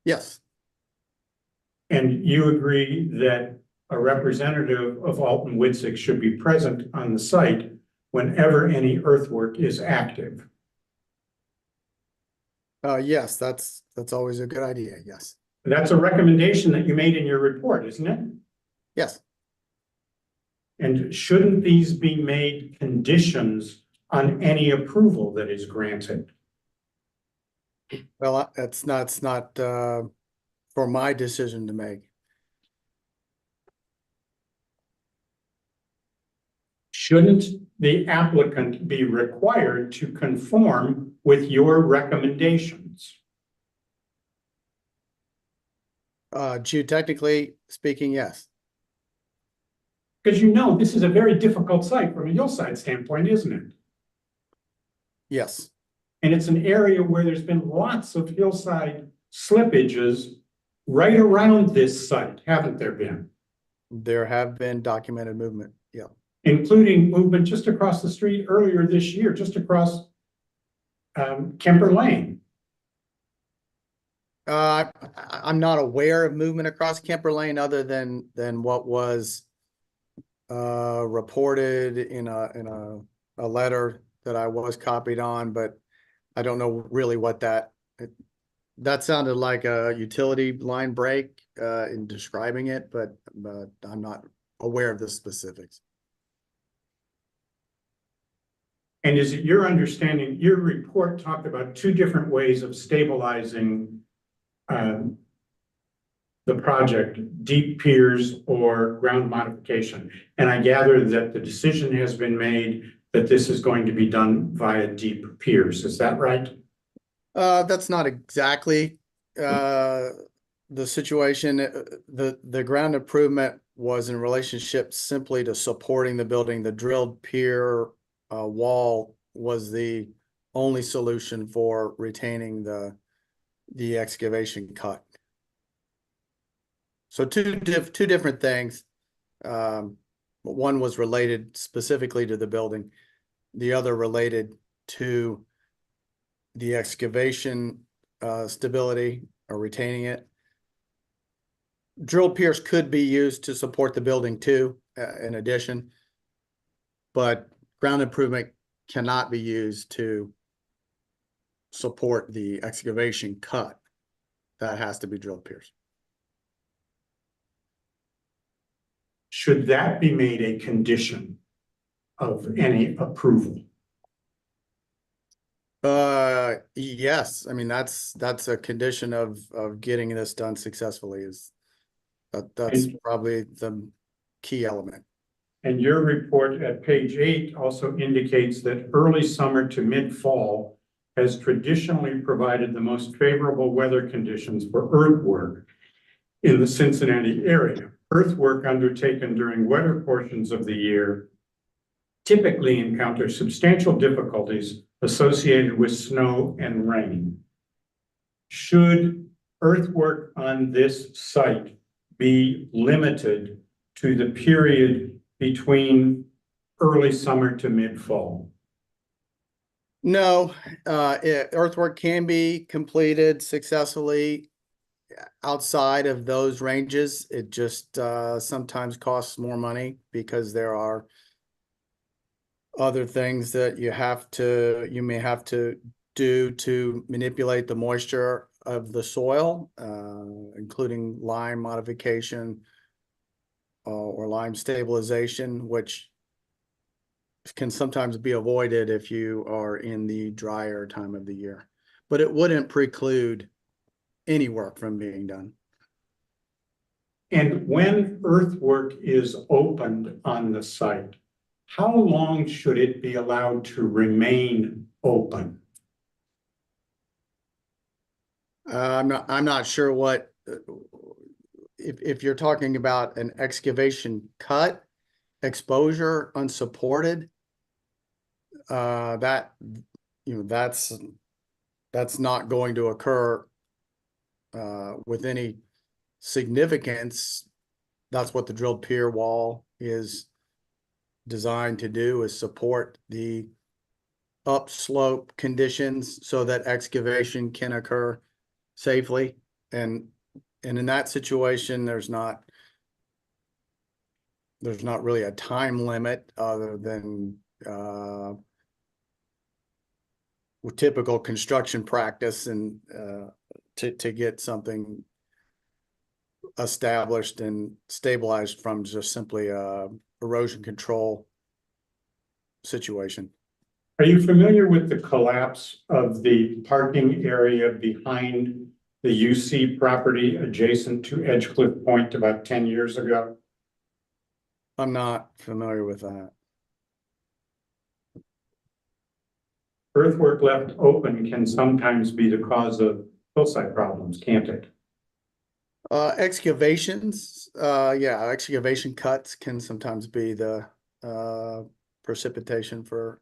M: Yes.
H: And you agree that a representative of Alton Witzig should be present on the site whenever any earthwork is active.
U: Yes, that's always a good idea. Yes.
H: That's a recommendation that you made in your report, isn't it?
U: Yes.
H: And shouldn't these be made conditions on any approval that is granted?
U: Well, it's not for my decision to make.
H: Shouldn't the applicant be required to conform with your recommendations?
U: Geotechnically speaking, yes.
H: Because you know this is a very difficult site from a hillside standpoint, isn't it?
U: Yes.
H: And it's an area where there's been lots of hillside slippages right around this site, haven't there been?
U: There have been documented movement, yeah.
H: Including movement just across the street earlier this year, just across Kemper Lane.
U: I'm not aware of movement across Kemper Lane other than what was reported in a letter that I was copied on, but I don't know really what that sounded like a utility line break in describing it, but I'm not aware of the specifics.
H: And is it your understanding, your report talked about 2 different ways of stabilizing the project, deep piers or ground modification. And I gather that the decision has been made that this is going to be done via deep piers. Is that right?
U: That's not exactly the situation. The ground improvement was in relationship simply to supporting the building. The drilled pier wall was the only solution for retaining the excavation cut. So two different things. One was related specifically to the building. The other related to the excavation
E: stability or retaining it. Drill piers could be used to support the building too, in addition. But ground improvement cannot be used to support the excavation cut. That has to be drill piers.
H: Should that be made a condition of any approval?
E: Yes, I mean, that's a condition of getting this done successfully is that's probably the key element.
H: And your report at page 8 also indicates that early summer to mid-fall has traditionally provided the most favorable weather conditions for earthwork in the Cincinnati area. Earthwork undertaken during wetter portions of the year typically encounter substantial difficulties associated with snow and rain. Should earthwork on this site be limited to the period between early summer to mid-fall?
E: No, earthwork can be completed successfully outside of those ranges. It just sometimes costs more money because there are other things that you may have to do to manipulate the moisture of the soil, including lime modification or lime stabilization, which can sometimes be avoided if you are in the drier time of the year. But it wouldn't preclude any work from being done.
H: And when earthwork is opened on the site, how long should it be allowed to remain open?
E: I'm not sure what, if you're talking about an excavation cut, exposure unsupported, that's not going to occur with any significance. That's what the drilled pier wall is designed to do, is support the upslope conditions so that excavation can occur safely. And in that situation, there's not really a time limit other than with typical construction practice and to get something established and stabilized from just simply a erosion control situation.
H: Are you familiar with the collapse of the parking area behind the UC property adjacent to Edgecliff Point about 10 years ago?
E: I'm not familiar with that.
H: Earthwork left open can sometimes be the cause of hillside problems, can't it?
E: Excavations, excavation cuts can sometimes be the precipitation for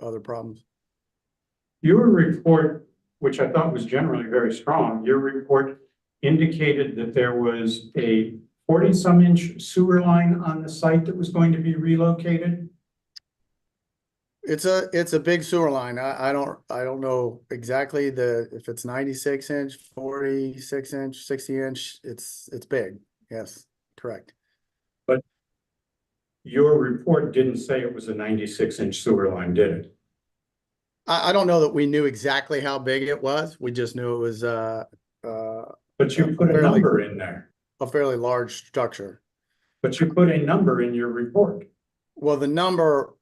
E: other problems.
H: Your report, which I thought was generally very strong, your report indicated that there was a 40-some inch sewer line on the site that was going to be relocated.
E: It's a big sewer line. I don't know exactly if it's 96 inch, 46 inch, 60 inch. It's big. Yes, correct.
H: But your report didn't say it was a 96 inch sewer line, did it?
E: I don't know that we knew exactly how big it was. We just knew it was
H: but you put a number in there.
E: A fairly large structure.
H: But you put a number in your report.
E: Well, the number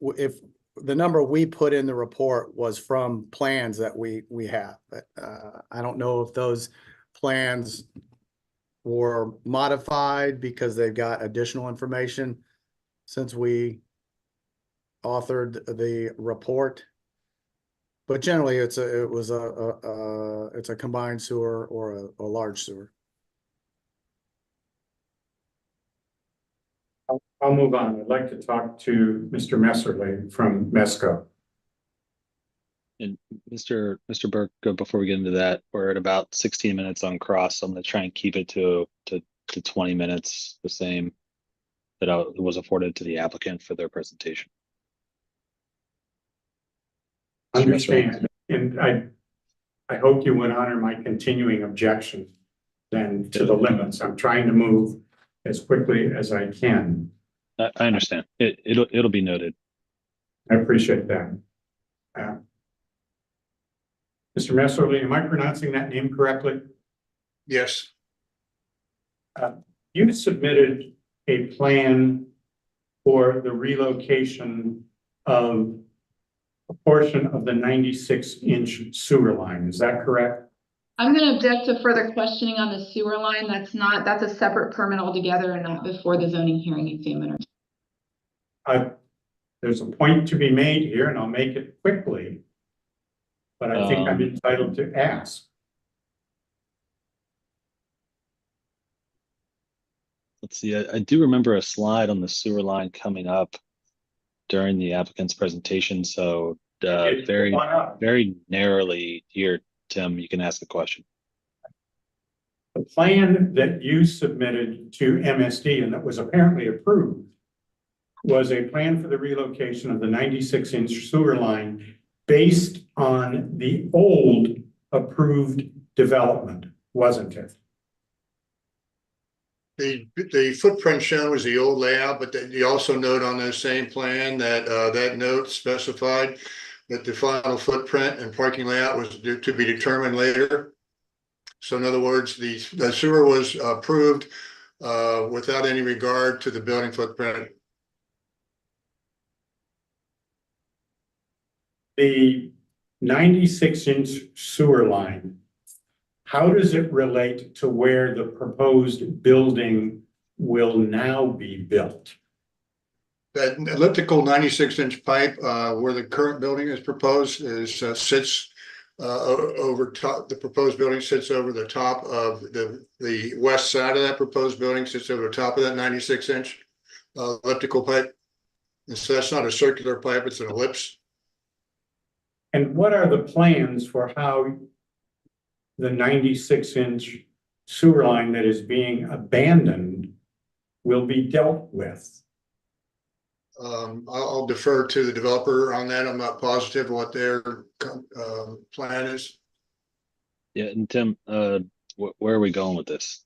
E: we put in the report was from plans that we have, but I don't know if those plans were modified because they've got additional information since we authored the report. But generally, it's a combined sewer or a large sewer.
H: I'll move on. I'd like to talk to Mr. Messerly from MESCO.
A: And Mr. Burke, before we get into that, we're at about 16 minutes on cross. So I'm going to try and keep it to 20 minutes, the same that was afforded to the applicant for their presentation.
H: Understand. And I hope you would honor my continuing objection then to the limits. I'm trying to move as quickly as I can.
A: I understand. It'll be noted.
H: I appreciate that. Mr. Messerly, am I pronouncing that name correctly?
O: Yes.
H: You submitted a plan for the relocation of a portion of the 96-inch sewer line. Is that correct?
J: I'm going to object to further questioning on the sewer line. That's a separate permit altogether and not before the zoning hearing examiner.
H: There's a point to be made here, and I'll make it quickly, but I think I'm entitled to ask.
A: Let's see, I do remember a slide on the sewer line coming up during the applicant's presentation. So very narrowly here, Tim, you can ask a question.
H: The plan that you submitted to MSD and that was apparently approved was a plan for the relocation of the 96-inch sewer line based on the old approved development, wasn't it?
O: The footprint shown was the old layout, but you also note on the same plan that that note specified that the final footprint and parking layout was to be determined later. So in other words, the sewer was approved without any regard to the building footprint.
H: The 96-inch sewer line, how does it relate to where the proposed building will now be built?
O: That elliptical 96-inch pipe where the current building is proposed sits over top. The proposed building sits over the top of the west side of that proposed building, sits over the top of that 96-inch elliptical pipe. And so that's not a circular pipe, it's an ellipse.
H: And what are the plans for how the 96-inch sewer line that is being abandoned will be dealt with?
O: I'll defer to the developer on that. I'm not positive what their plan is.
A: Yeah, and Tim, where are we going with this?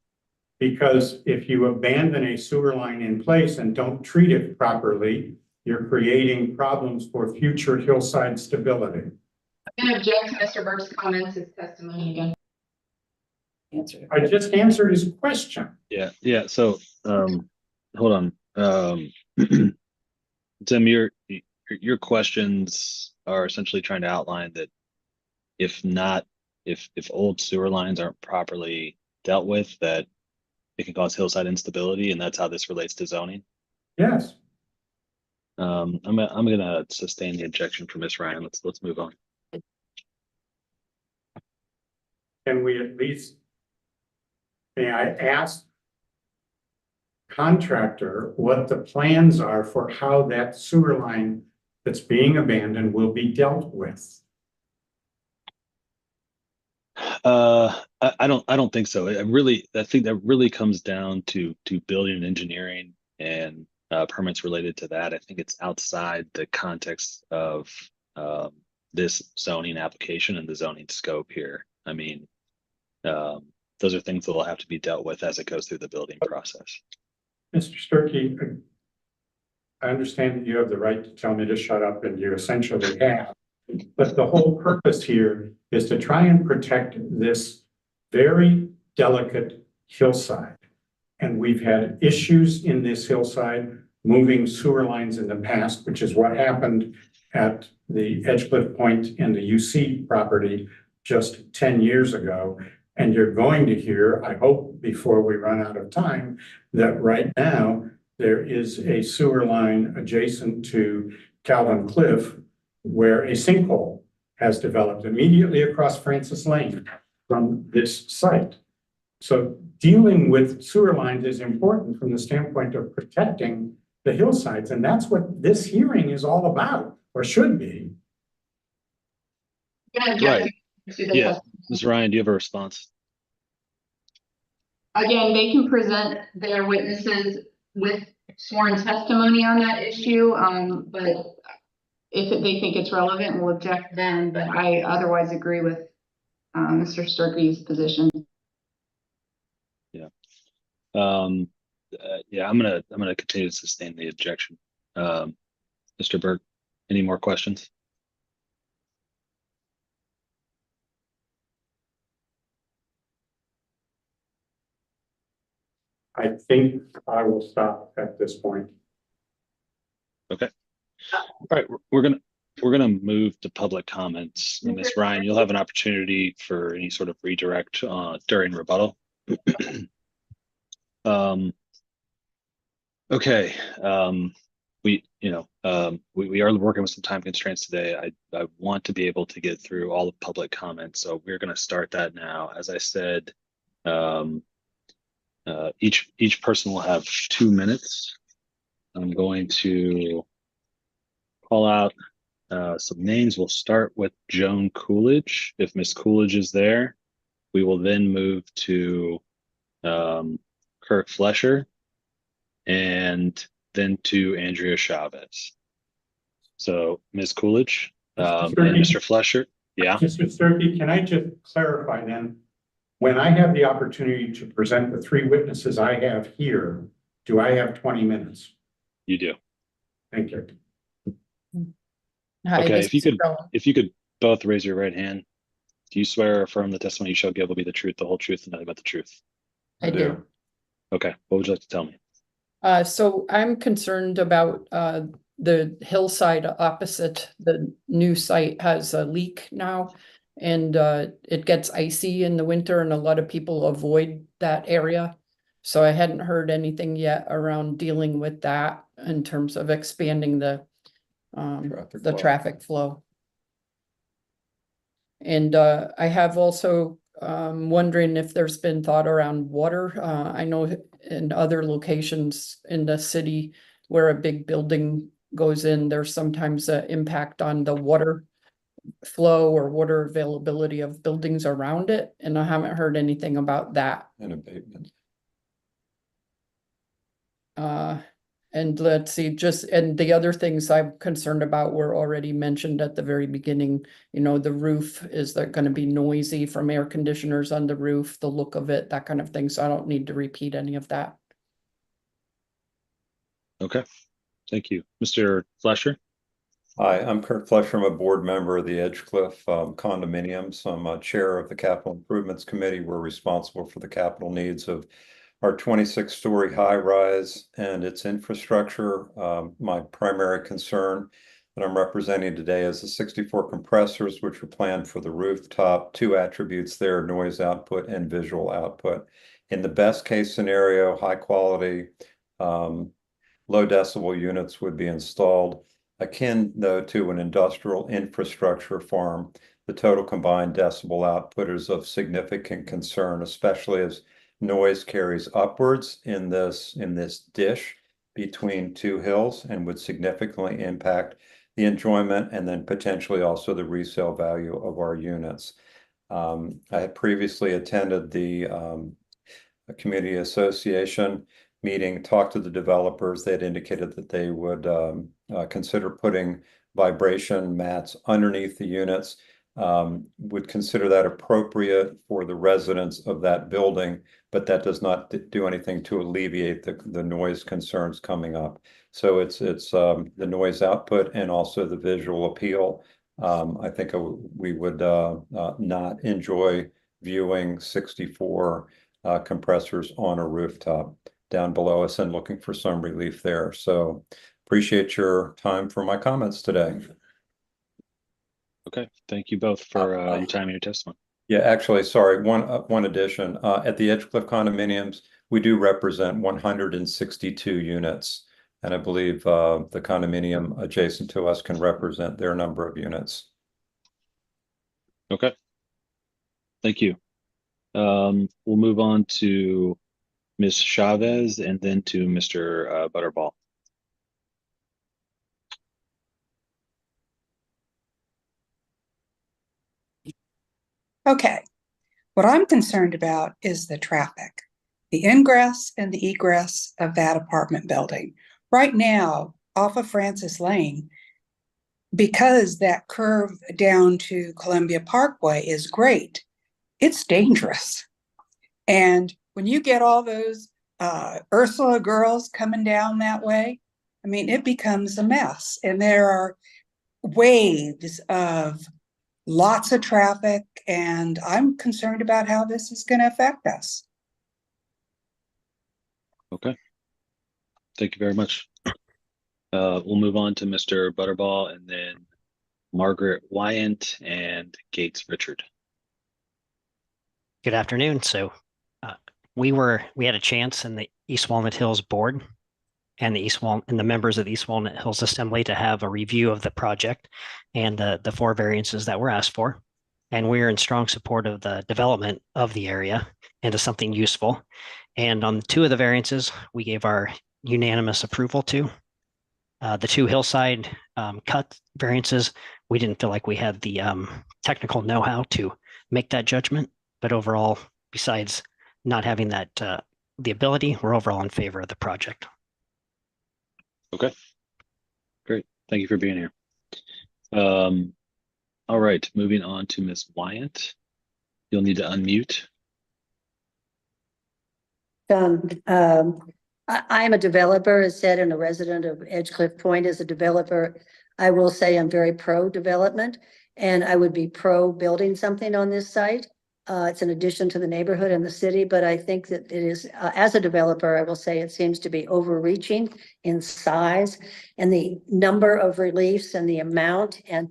H: Because if you abandon a sewer line in place and don't treat it properly, you're creating problems for future hillside stability.
J: I'm going to object to Mr. Burke's comments, his testimony again.
H: I just answered his question.
A: Yeah. So, hold on. Tim, your questions are essentially trying to outline that if old sewer lines aren't properly dealt with, that it can cause hillside instability, and that's how this relates to zoning.
H: Yes.
A: I'm gonna sustain the objection for Ms. Ryan. Let's move on.
H: Can we at least, may I ask contractor what the plans are for how that sewer line that's being abandoned will be dealt with?
A: I don't think so. I think that really comes down to building and engineering and permits related to that. I think it's outside the context of this zoning application and the zoning scope here. I mean, those are things that will have to be dealt with as it goes through the building process.
H: Mr. Sturkey, I understand that you have the right to tell me to shut up, and you essentially have. But the whole purpose here is to try and protect this very delicate hillside. And we've had issues in this hillside moving sewer lines in the past, which is what happened at the Edgecliff Point and the UC property just 10 years ago. And you're going to hear, I hope before we run out of time, that right now there is a sewer line adjacent to Calvin Cliff where a sinkhole has developed immediately across Francis Lane from this site. So dealing with sewer lines is important from the standpoint of protecting the hillsides. And that's what this hearing is all about, or should be.
A: Right. Yeah. Ms. Ryan, do you have a response?
J: Again, they can present their witnesses with sworn testimony on that issue, but if they think it's relevant, we'll object then. But I otherwise agree with Mr. Sturkey's position.
A: Yeah. Yeah, I'm gonna continue to sustain the objection. Mr. Berg, any more questions?
H: I think I will stop at this point.
A: Okay. All right, we're gonna move to public comments. And Ms. Ryan, you'll have an opportunity for any sort of redirect during rebuttal. Okay. We are working with some time constraints today. I want to be able to get through all the public comments, so we're going to start that now. As I said, each person will have 2 minutes. I'm going to call out some names. We'll start with Joan Coolidge. If Miss Coolidge is there, we will then move to Kirk Flesher, and then to Andrea Chavez. So Ms. Coolidge and Mr. Flesher. Yeah.
H: Mr. Sturkey, can I just clarify then? When I have the opportunity to present the 3 witnesses I have here, do I have 20 minutes?
A: You do.
H: Thank you.
G: Hi,
A: Okay, if you could both raise your right hand. Do you swear or affirm the testimony you shall give will be the truth, the whole truth, and nothing but the truth?
G: I do.
A: Okay, what would you like to tell me?
G: So I'm concerned about the hillside opposite the new site has a leak now. And it gets icy in the winter and a lot of people avoid that area. So I hadn't heard anything yet around dealing with that in terms of expanding the traffic flow. And I have also wondering if there's been thought around water. I know in other locations in the city where a big building goes in, there's sometimes an impact on the water flow or water availability of buildings around it. And I haven't heard anything about that.
K: An abatement.
G: And let's see, and the other things I'm concerned about were already mentioned at the very beginning. You know, the roof, is that going to be noisy from air conditioners on the roof, the look of it, that kind of thing. So I don't need to repeat any of that.
A: Okay, thank you. Mr. Flesher?
V: Hi, I'm Kurt Flesher. I'm a board member of the Edgecliff condominiums. I'm a chair of the Capital Improvements Committee. We're responsible for the capital needs of our 26-story high-rise and its infrastructure. My primary concern that I'm representing today is the 64 compressors, which are planned for the rooftop. 2 attributes there: noise output and visual output. In the best case scenario, high quality, low decibel units would be installed. Akin, though, to an industrial infrastructure farm, the total combined decibel output is of significant concern, especially as noise carries upwards in this dish between 2 hills and would significantly impact the enjoyment and then potentially also the resale value of our units. I had previously attended the community association meeting, talked to the developers. They had indicated that they would consider putting vibration mats underneath the units, would consider that appropriate for the residents of that building, but that does not do anything to alleviate the noise concerns coming up. So it's the noise output and also the visual appeal. I think we would not enjoy viewing 64 compressors on a rooftop down below us and looking for some relief there. So appreciate your time for my comments today.
A: Okay, thank you both for your time and your testimony.
V: Yeah, actually, sorry, one addition. At the Edgecliff condominiums, we do represent 162 units. And I believe the condominium adjacent to us can represent their number of units.
A: Okay, thank you. We'll move on to Ms. Chavez and then to Mr. Butterball.
W: Okay, what I'm concerned about is the traffic, the ingress and the egress of that apartment building. Right now, off of Francis Lane, because that curve down to Columbia Parkway is great, it's dangerous. And when you get all those Ursula girls coming down that way, I mean, it becomes a mess. And there are waves of lots of traffic, and I'm concerned about how this is going to affect us.
A: Okay. Thank you very much. We'll move on to Mr. Butterball and then Margaret Wyant and Gates Richard.
F: Good afternoon. So we had a chance in the East Walnut Hills board and the members of the East Walnut Hills Assembly to have a review of the project and the 4 variances that were asked for. And we're in strong support of the development of the area into something useful. And on 2 of the variances, we gave our unanimous approval to. The 2 hillside cut variances, we didn't feel like we had the technical know-how to make that judgment. But overall, besides not having that the ability, we're overall in favor of the project.
A: Okay, great. Thank you for being here. All right, moving on to Ms. Wyant. You'll need to unmute.
B: I'm a developer, as said, and a resident of Edgecliff Point. As a developer, I will say I'm very pro-development, and I would be pro-building something on this site. It's an addition to the neighborhood and the city, but I think that it is, as a developer, I will say it seems to be overreaching in size and the number of reliefs and the amount. And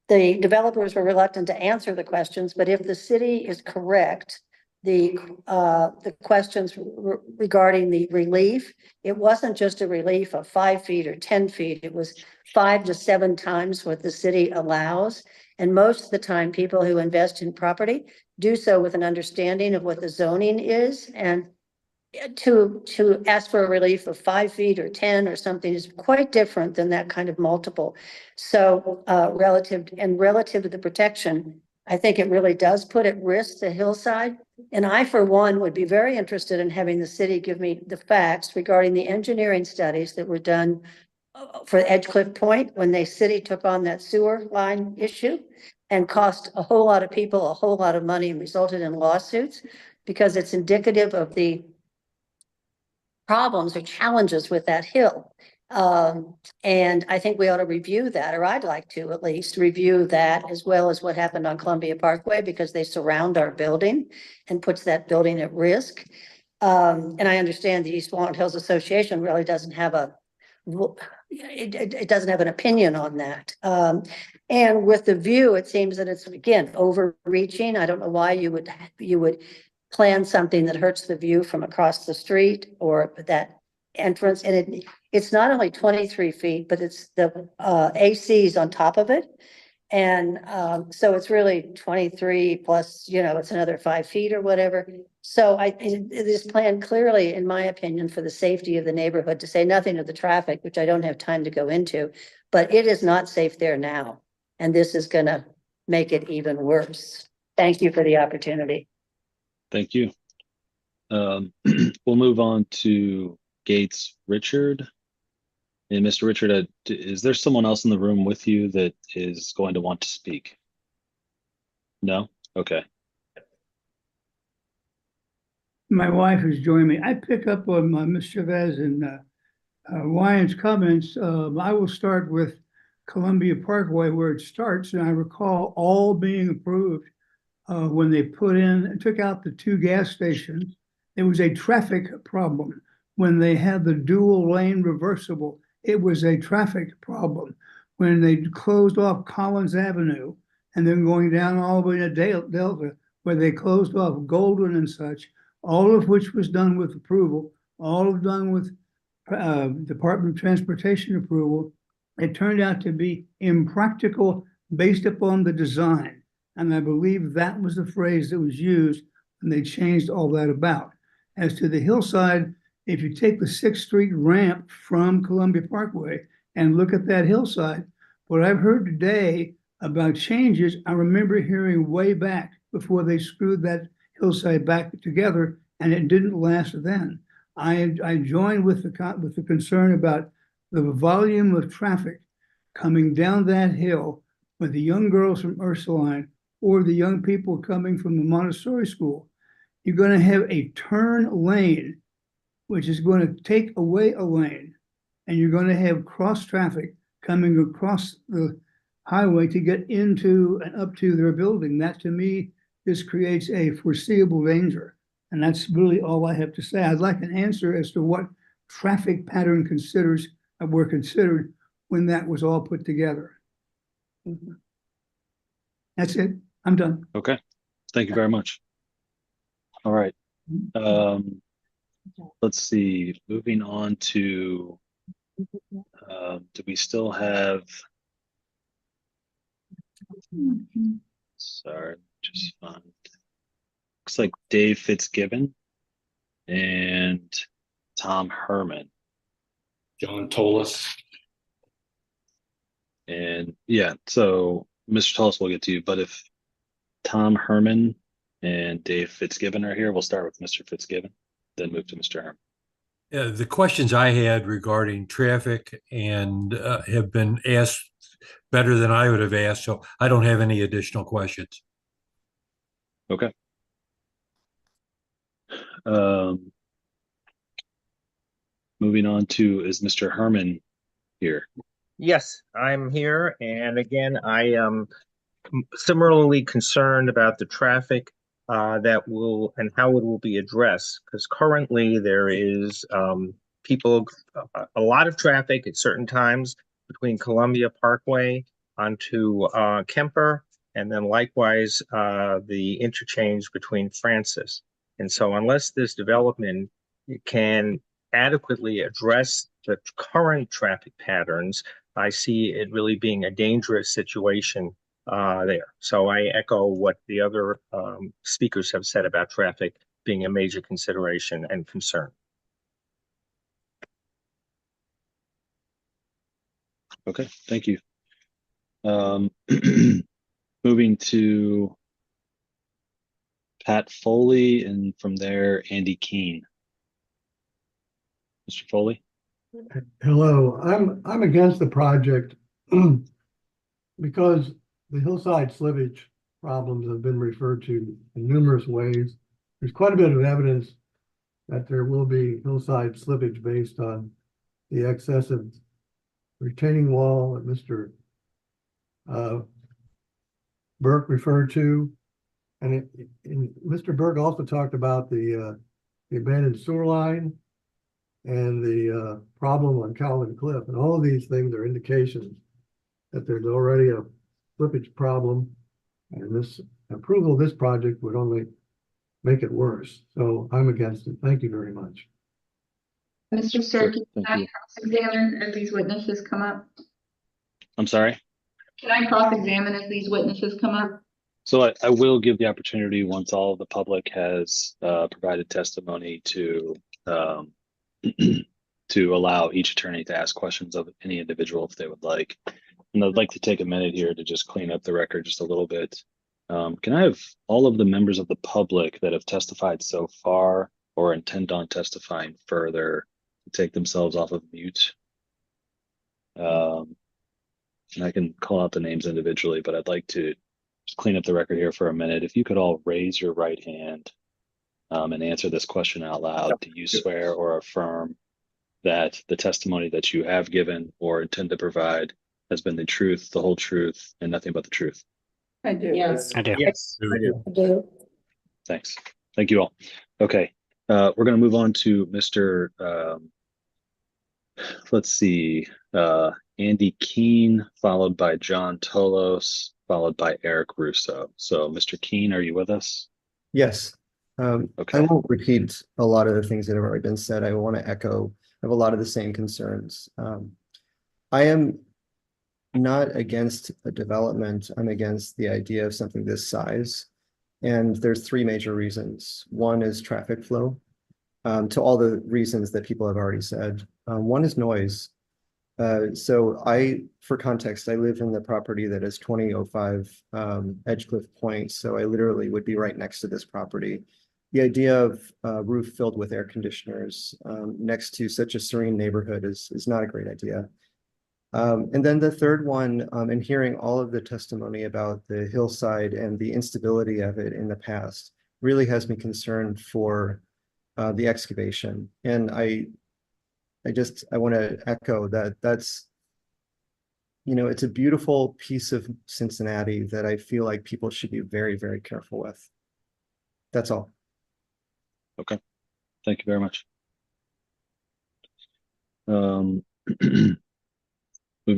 B: the developers were reluctant to answer the questions, but if the city is correct, the questions regarding the relief, it wasn't just a relief of 5 feet or 10 feet. It was 5 to 7 times what the city allows. And most of the time, people who invest in property do so with an understanding of what the zoning is. And to ask for a relief of 5 feet or 10 or something is quite different than that kind of multiple. So relative to the protection, I think it really does put at risk the hillside. And I, for one, would be very interested in having the city give me the facts regarding the engineering studies that were done for Edgecliff Point when the city took on that sewer line issue and cost a whole lot of people a whole lot of money and resulted in lawsuits, because it's indicative of the problems or challenges with that hill. And I think we ought to review that, or I'd like to at least review that, as well as what happened on Columbia Parkway, because they surround our building and puts that building at risk. And I understand the East Walnut Hills Association really doesn't have it doesn't have an opinion on that. And with the view, it seems that it's, again, overreaching. I don't know why you would plan something that hurts the view from across the street or that entrance. And it's not only 23 feet, but it's the ACs on top of it. And so it's really 23 plus, it's another 5 feet or whatever. So it is planned clearly, in my opinion, for the safety of the neighborhood, to say nothing of the traffic, which I don't have time to go into, but it is not safe there now. And this is going to make it even worse. Thank you for the opportunity.
A: Thank you. We'll move on to Gates Richard. And Mr. Richard, is there someone else in the room with you that is going to want to speak? No? Okay.
N: My wife has joined me. I pick up on Ms. Chavez and Wyant's comments. I will start with Columbia Parkway, where it starts, and I recall all being approved when they took out the 2 gas stations. It was a traffic problem. When they had the dual lane reversible, it was a traffic problem. When they closed off Collins Avenue and then going down all the way to Delta, where they closed off Golden and such, all of which was done with approval, all of done with Department of Transportation approval, it turned out to be impractical based upon the design. And I believe that was the phrase that was used when they changed all that about. As to the hillside, if you take the 6th Street ramp from Columbia Parkway and look at that hillside, what I've heard today about changes, I remember hearing way back before they screwed that hillside back together, and it didn't last then. I joined with the concern about the volume of traffic coming down that hill with the young girls from Ursuline or the young people coming from the Montessori school. You're going to have a turn lane, which is going to take away a lane, and you're going to have cross traffic coming across the highway to get into and up to their building. That, to me, just creates a foreseeable danger. And that's really all I have to say. I'd like an answer as to what traffic pattern were considered when that was all put together. That's it. I'm done.
A: Okay, thank you very much. All right. Let's see, moving on to, do we still have, sorry, just find, looks like Dave Fitzgibbon and Tom Herman.
K: John Tolis.
A: And yeah, so Mr. Tullis will get to you, but if Tom Herman and Dave Fitzgibbon are here, we'll start with Mr. Fitzgibbon, then move to Mr. Herman.
K: Yeah, the questions I had regarding traffic and have been asked better than I would have asked, so I don't have any additional questions.
A: Okay. Moving on to, is Mr. Herman here?
P: Yes, I'm here, and again, I am similarly concerned about the traffic that will and how it will be addressed, because currently there is a lot of traffic at certain times between Columbia Parkway onto Kemper, and then likewise the interchange between Francis. And so unless this development can adequately address the current traffic patterns, I see it really being a dangerous situation there. So I echo what the other speakers have said about traffic being a major consideration and concern.
A: Okay, thank you. Moving to Pat Foley, and from there, Andy Keene. Mr. Foley?
M: Hello, I'm against the project because the hillside slippage problems have been referred to in numerous ways. There's quite a bit of evidence that there will be hillside slippage based on the excessive retaining wall that Mr. Burke referred to. And Mr. Burke also talked about the abandoned sewer line and the problem on Calvin Cliff. And all of these things are indications that there's already a slippage problem. And this approval of this project would only make it worse. So I'm against it. Thank you very much.
J: Mr. Sir, can I cross-examine as these witnesses come up?
A: I'm sorry?
J: Can I cross-examine as these witnesses come up?
A: So I will give the opportunity once all of the public has provided testimony to to allow each attorney to ask questions of any individual if they would like. And I'd like to take a minute here to just clean up the record just a little bit. Can I have all of the members of the public that have testified so far or intend on testifying further to take themselves off of mute? And I can call out the names individually, but I'd like to just clean up the record here for a minute. If you could all raise your right hand and answer this question out loud. Do you swear or affirm that the testimony that you have given or intend to provide has been the truth, the whole truth, and nothing but the truth?
G: I do.
P: Yes.
F: I do.
P: Yes, I do.
B: I do.
A: Thanks. Thank you all. Okay, we're going to move on to Mr. Let's see, Andy Keene, followed by John Tolos, followed by Eric Russo. So, Mr. Keene, are you with us?
Q: Yes.
A: Okay.
Q: I won't repeat a lot of the things that have already been said. I want to echo, I have a lot of the same concerns. I am not against a development. I'm against the idea of something this size. And there's three major reasons. One is traffic flow, to all the reasons that people have already said. One is noise. So for context, I live in the property that is 2005 Edgecliff Point. So I literally would be right next to this property. The idea of a roof filled with air conditioners next to such a serene neighborhood is not a great idea. And then the third one, in hearing all of the testimony about the hillside and the instability of it in the past, really has me concerned for the excavation. And I want to echo that that's, you know, it's a beautiful piece of Cincinnati that I feel like people should be very, very careful with. That's all.
A: Okay, thank you very much. Moving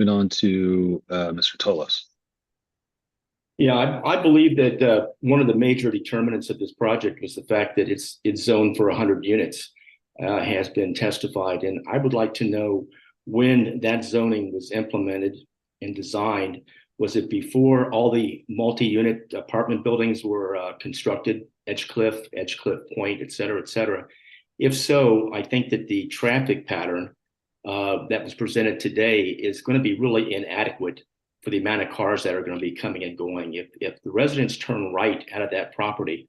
A: on to Mr. Tolos.
L: Yeah, I believe that one of the major determinants of this project was the fact that it's zoned for 100 units, has been testified. And I would like to know when that zoning was implemented and designed. Was it before all the multi-unit apartment buildings were constructed, Edgecliff Point, et cetera, et cetera? If so, I think that the traffic pattern that was presented today is going to be really inadequate for the amount of cars that are going to be coming and going. If the residents turn right out of that property,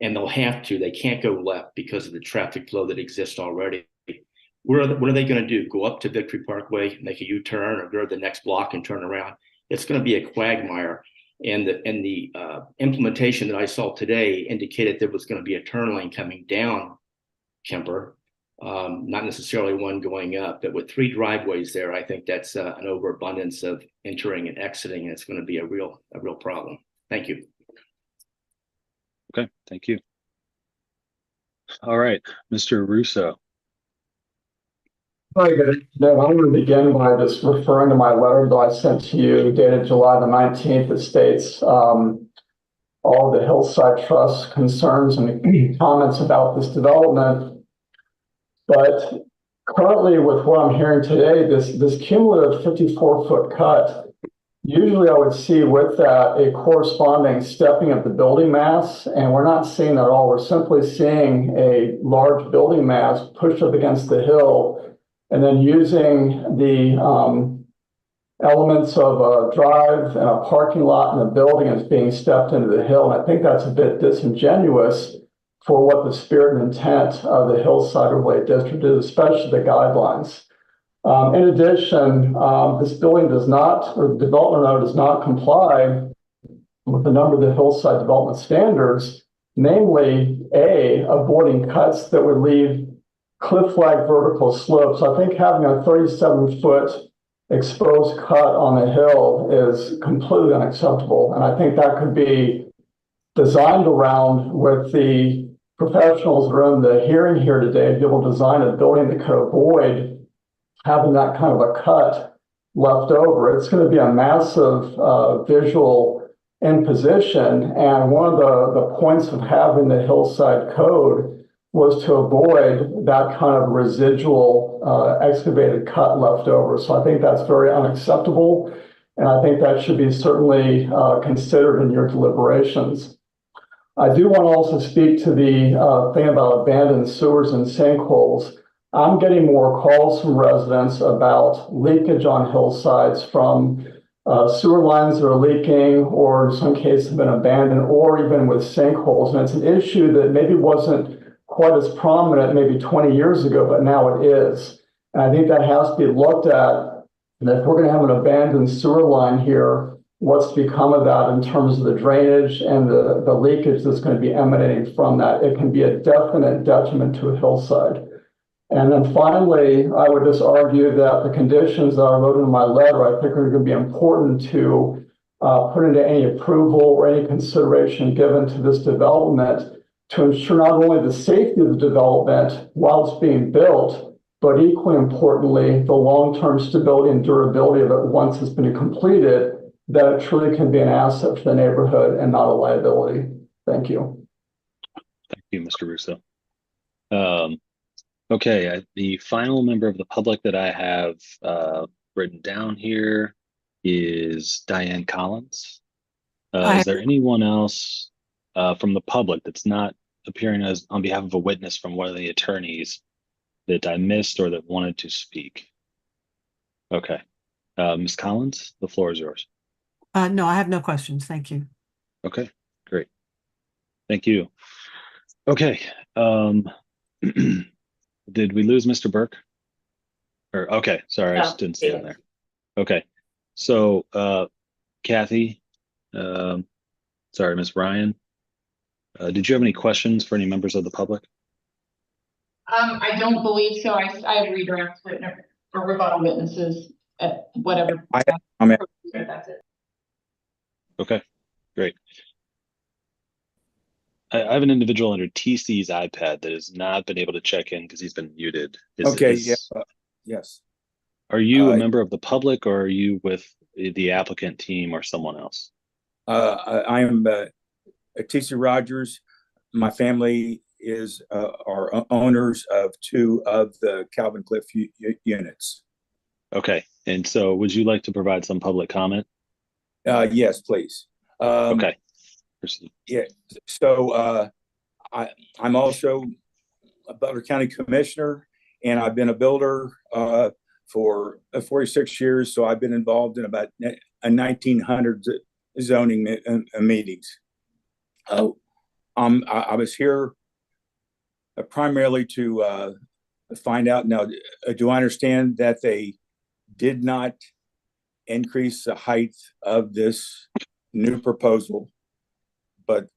L: and they'll have to, they can't go left because of the traffic flow that exists already. What are they going to do? Go up to Victory Parkway, make a U-turn, or go to the next block and turn around? It's going to be a quagmire. And the implementation that I saw today indicated there was going to be a turn lane coming down Kemper, not necessarily one going up, but with 3 driveways there, I think that's an overabundance of entering and exiting, and it's going to be a real problem. Thank you.
A: Okay, thank you. All right, Mr. Russo.
S: Hi, good afternoon. I'm going to begin by just referring to my letter that I sent to you dated July the 19th. It states all the Hillside Trust concerns and comments about this development. But currently, with what I'm hearing today, this cumulative 54-foot cut, usually I would see with that a corresponding stepping of the building mass, and we're not seeing that at all. We're simply seeing a large building mass pushed up against the hill, and then using the elements of a drive and a parking lot and a building as being stepped into the hill. And I think that's a bit disingenuous for what the spirit and intent of the Hillside Overlay District is, especially the guidelines. In addition, this building does not, or the development of it does not comply with a number of the Hillside development standards, namely avoiding cuts that would leave cliff-like vertical slopes. I think having a 37-foot exposed cut on a hill is completely unacceptable. And I think that could be designed around with the professionals that are in the hearing here today to be able to design a building that could avoid having that kind of a cut left over. It's going to be a massive visual imposition. And one of the points of having the Hillside Code was to avoid that kind of residual excavated cut left over. So I think that's very unacceptable. And I think that should be certainly considered in your deliberations. I do want to also speak to the thing about abandoned sewers and sinkholes. I'm getting more calls from residents about leakage on hillsides from sewer lines that are leaking, or in some cases have been abandoned, or even with sinkholes. And it's an issue that maybe wasn't quite as prominent maybe 20 years ago, but now it is. And I think that has to be looked at. And if we're going to have an abandoned sewer line here, what's become of that in terms of the drainage and the leakage that's going to be emanating from that? It can be a definite detriment to a hillside. And then finally, I would just argue that the conditions that I wrote in my letter, I think are going to be important to put into any approval or any consideration given to this development to ensure not only the safety of the development while it's being built, but equally importantly, the long-term stability and durability of it once it's been completed, that it truly can be an asset for the neighborhood and not a liability. Thank you.
A: Thank you, Mr. Russo. Okay, the final member of the public that I have written down here is Diane Collins. Is there anyone else from the public that's not appearing as on behalf of a witness from one of the attorneys that I missed or that wanted to speak? Okay, Ms. Collins, the floor is yours.
T: No, I have no questions. Thank you.
A: Okay, great. Thank you. Okay. Did we lose Mr. Burke? Or okay, sorry, I just didn't see him there. Okay. So, Kathy, sorry, Ms. Ryan, did you have any questions for any members of the public?
J: I don't believe so. I have redirect witness or rebuttal witnesses at whatever. That's it.
A: Okay, great. I have an individual under TC's iPad that has not been able to check in because he's been muted.
C: Yes.
A: Are you a member of the public, or are you with the applicant team or someone else?
C: I am TC Rogers. My family are owners of 2 of the Calvin Cliff units.
A: Okay, and so would you like to provide some public comment?
C: Yes, please.
A: Okay, proceed.
C: Yeah. So I'm also a Butler County Commissioner, and I've been a builder for 46 years. So I've been involved in about 1,900 zoning meetings. I was here primarily to find out. Now, do I understand that they did not increase the height of this new proposal, but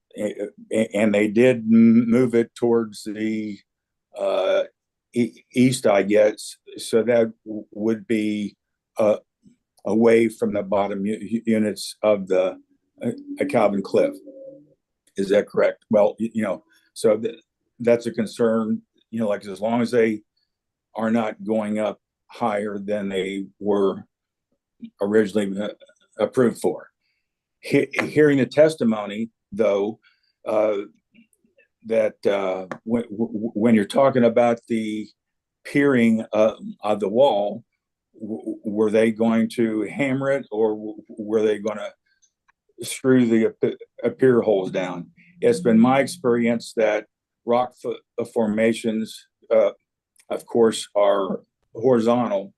C: and they did move it towards the east, I guess, so that would be away from the bottom units of the Calvin Cliff. Is that correct? Well, so that's a concern, like as long as they are not going up higher than they were originally approved for. Hearing the testimony, though, that when you're talking about the piering of the wall, were they going to hammer it, or were they going to screw the pier holes down? It's been my experience that rock formations, of course, are horizontal.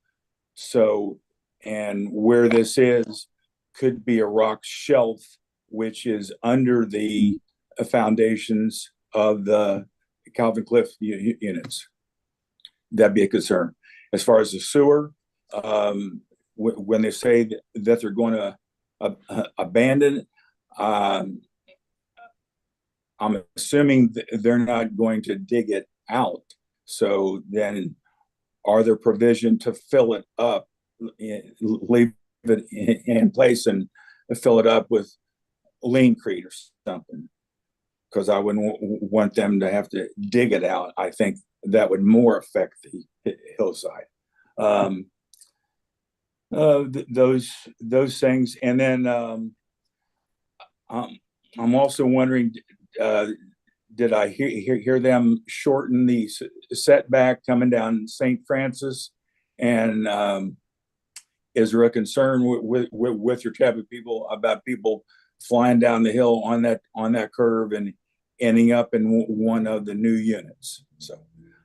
C: So, and where this is could be a rock shelf, which is under the foundations of the Calvin Cliff units. That'd be a concern. As far as the sewer, when they say that they're going to abandon, I'm assuming they're not going to dig it out. So then, are there provision to fill it up, leave it in place, and fill it up with leancrite or something? Because I wouldn't want them to have to dig it out. I think that would more affect the hillside. Those things, and then I'm also wondering, did I hear them shorten the setback coming down St. Francis? And is there a concern with your traffic people about people flying down the hill on that curve and ending up in one of the new units? So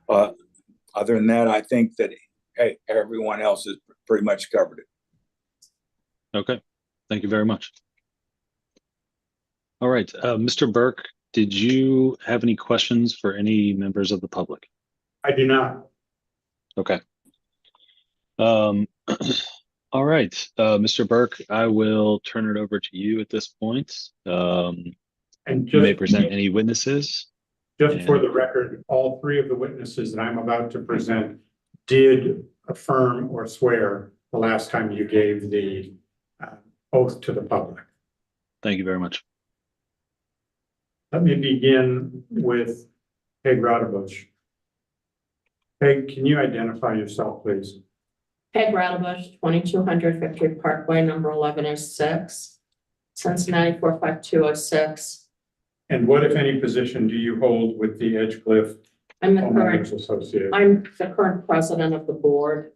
C: other than that, I think that everyone else has pretty much covered it.
A: Okay, thank you very much. All right, Mr. Burke, did you have any questions for any members of the public?
H: I do not.
A: Okay. All right, Mr. Burke, I will turn it over to you at this point. And you may present any witnesses.
H: Just for the record, all 3 of the witnesses that I'm about to present did affirm or swear the last time you gave the oath to the public.
A: Thank you very much.
H: Let me begin with Peg Rodebush. Peg, can you identify yourself, please?
D: Peg Rodebush, 2200 Victory Parkway, number 1106, Cincinnati 45206.
H: And what, if any, position do you hold with the Edgecliff Homeowners Association?
D: I'm the current president of the board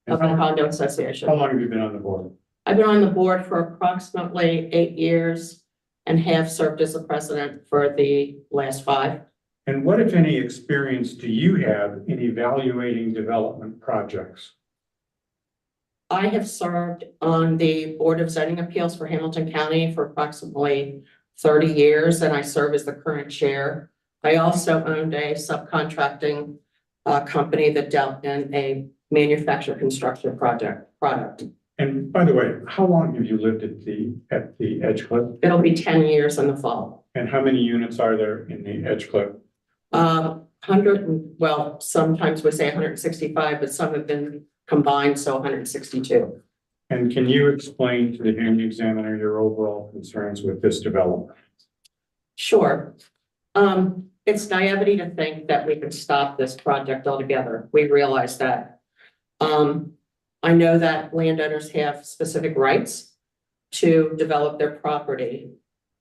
D: of the condo association.
H: How long have you been on the board?
D: I've been on the board for approximately 8 years and have served as the president for the last 5.
H: And what, if any, experience do you have in evaluating development projects?
D: I have served on the Board of Zoning Appeals for Hamilton County for approximately 30 years, and I serve as the current chair. I also owned a subcontracting company that dealt in a manufacture construction product.
H: And by the way, how long have you lived at the Edge Cliff?
D: It'll be 10 years in the fall.
H: And how many units are there in the Edge Cliff?
D: 100, well, sometimes we say 165, but some have been combined, so 162.
H: And can you explain to the hearing examiner your overall concerns with this development?
D: Sure. It's naivety to think that we could stop this project altogether. We realize that. I know that landowners have specific rights to develop their property,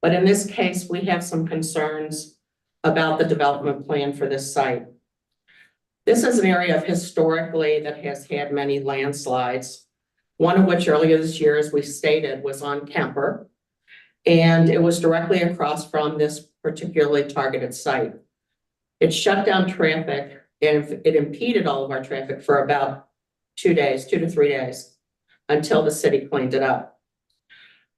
D: but in this case, we have some concerns about the development plan for this site. This is an area historically that has had many landslides, one of which earlier this year, as we stated, was on Kemper, and it was directly across from this particularly targeted site. It shut down traffic and it impeded all of our traffic for about 2 days, 2 to 3 days, until the city cleaned it up.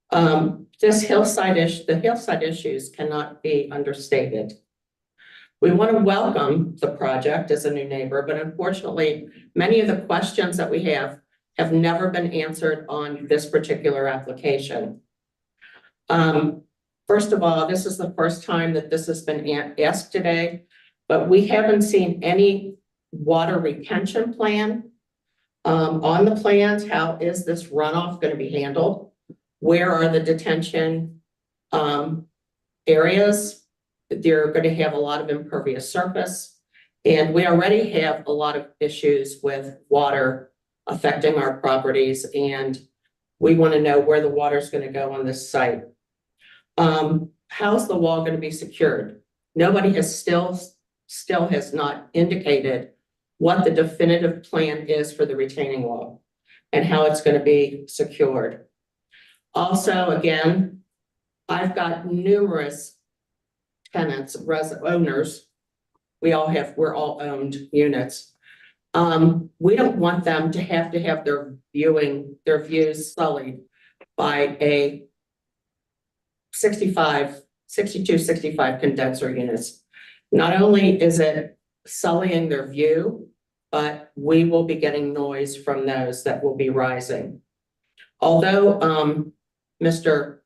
D: The hillside issues cannot be understated. We want to welcome the project as a new neighbor, but unfortunately, many of the questions that we have never been answered on this particular application. First of all, this is the first time that this has been asked today, but we haven't seen any water retention plan on the plans. How is this runoff going to be handled? Where are the detention areas? They're going to have a lot of impervious surface, and we already have a lot of issues with water affecting our properties, and we want to know where the water is going to go on this site. How's the wall going to be secured? Nobody has still has not indicated what the definitive plan is for the retaining wall and how it's going to be secured. Also, again, I've got numerous tenants, owners. We're all owned units. We don't want them to have their views sullied by a 6265 condenser units. Not only is it sullying their view, but we will be getting noise from those that will be rising. Although Mr.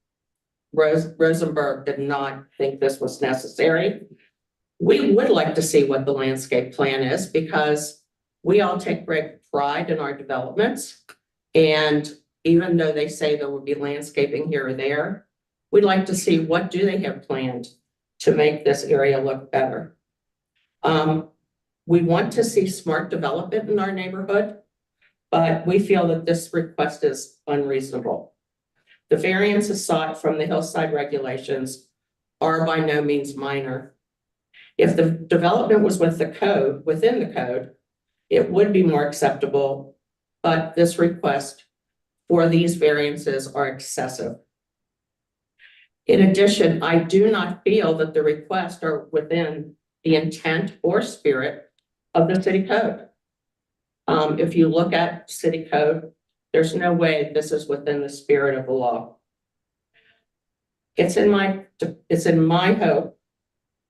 D: Rosenberg did not think this was necessary, we would like to see what the landscape plan is, because we all take great pride in our developments. And even though they say there will be landscaping here or there, we'd like to see what do they have planned to make this area look better. We want to see smart development in our neighborhood, but we feel that this request is unreasonable. The variances sought from the hillside regulations are by no means minor. If the development was within the code, it would be more acceptable, but this request for these variances are excessive. In addition, I do not feel that the requests are within the intent or spirit of the city code. If you look at city code, there's no way this is within the spirit of the law. It's in my hope,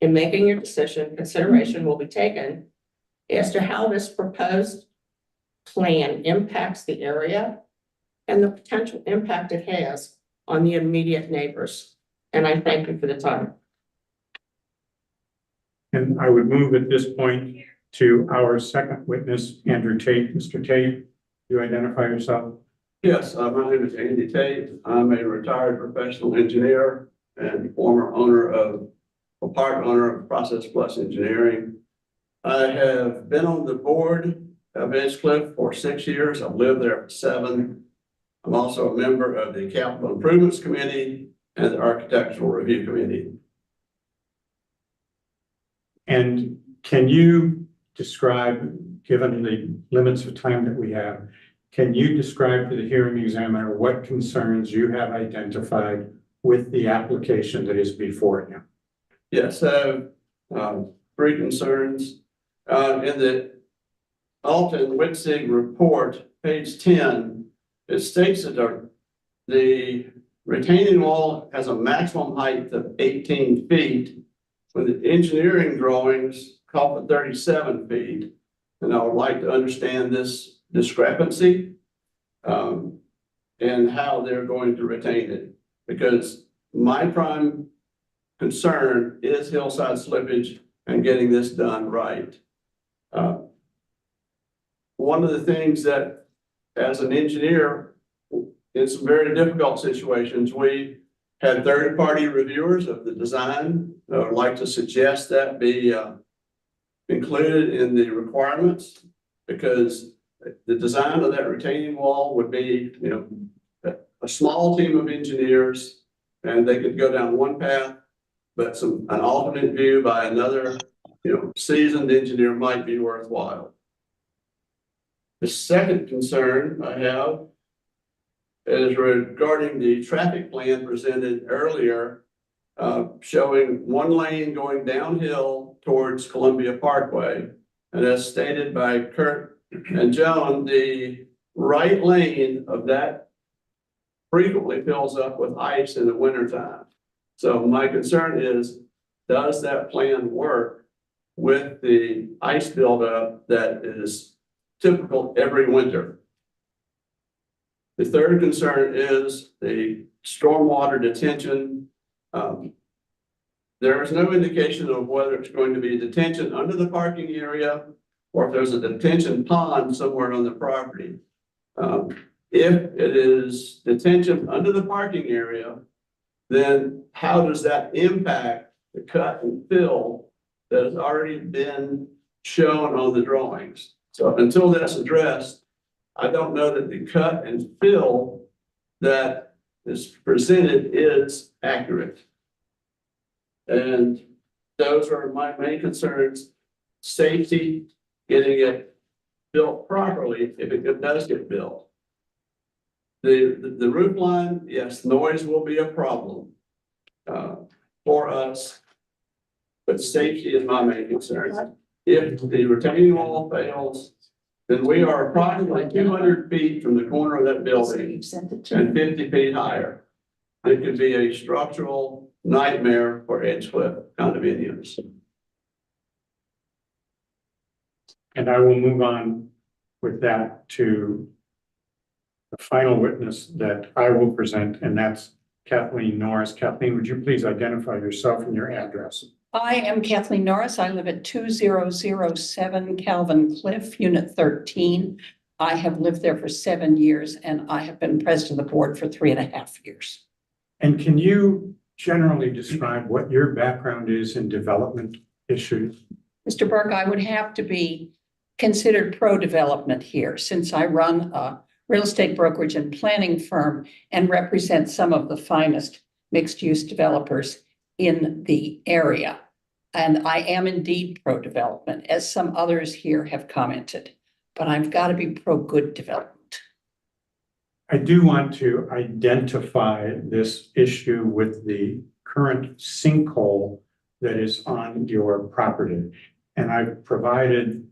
D: in making your decision, consideration will be taken as to how this proposed plan impacts the area and the potential impact it has on the immediate neighbors. And I thank you for the time.
H: And I would move at this point to our second witness, Andrew Tate. Mr. Tate, you identify yourself?
I: Yes, my name is Andy Tate. I'm a retired professional engineer and former part owner of Process Plus Engineering. I have been on the board of Edge Cliff for 6 years. I've lived there for 7. I'm also a member of the Capital Improvements Committee and the Architectural Review Committee.
H: And can you describe, given the limits of time that we have, can you describe to the hearing examiner what concerns you have identified with the application that is before you?
I: Yes, I have 3 concerns. In the Alton Witzig report, page 10, it states that the retaining wall has a maximum height of 18 feet, when the engineering drawings call for 37 feet. And I would like to understand this discrepancy and how they're going to retain it. Because my prime concern is hillside slippage and getting this done right. One of the things that, as an engineer, in some very difficult situations, we had third-party reviewers of the design. I would like to suggest that be included in the requirements, because the design of that retaining wall would be, a small team of engineers, and they could go down one path, but an alternate view by another, seasoned engineer might be worthwhile. The second concern I have is regarding the traffic plan presented earlier, showing one lane going downhill towards Columbia Parkway. And as stated by Kurt and Joan, the right lane of that frequently fills up with ice in the wintertime. So my concern is, does that plan work with the ice buildup that is typical every winter? The third concern is the stormwater detention. There is no indication of whether it's going to be detention under the parking area or if there's a detention pond somewhere on the property. If it is detention under the parking area, then how does that impact the cut and fill that has already been shown on the drawings? So until that's addressed, I don't know that the cut and fill that is presented is accurate. And those are my main concerns: safety, getting it built properly if it does get built. The roof line, yes, noise will be a problem for us, but safety is my main concern. If the retaining wall fails, then we are approximately 200 feet from the corner of that building and 50 feet higher. It could be a structural nightmare for Edgecliff condominiums.
H: And I will move on with that to the final witness that I will present, and that's Kathleen Norris. Kathleen, would you please identify yourself and your address?
G: I am Kathleen Norris. I live at 2007 Calvin Cliff, Unit 13. I have lived there for 7 years, and I have been president of the board for 3.5 years.
H: And can you generally describe what your background is in development issues?
G: Mr. Burke, I would have to be considered pro-development here, since I run a real estate brokerage and planning firm and represent some of the finest mixed-use developers in the area. And I am indeed pro-development, as some others here have commented, but I've got to be pro-good development.
H: I do want to identify this issue with the current sinkhole that is on your property. And I've provided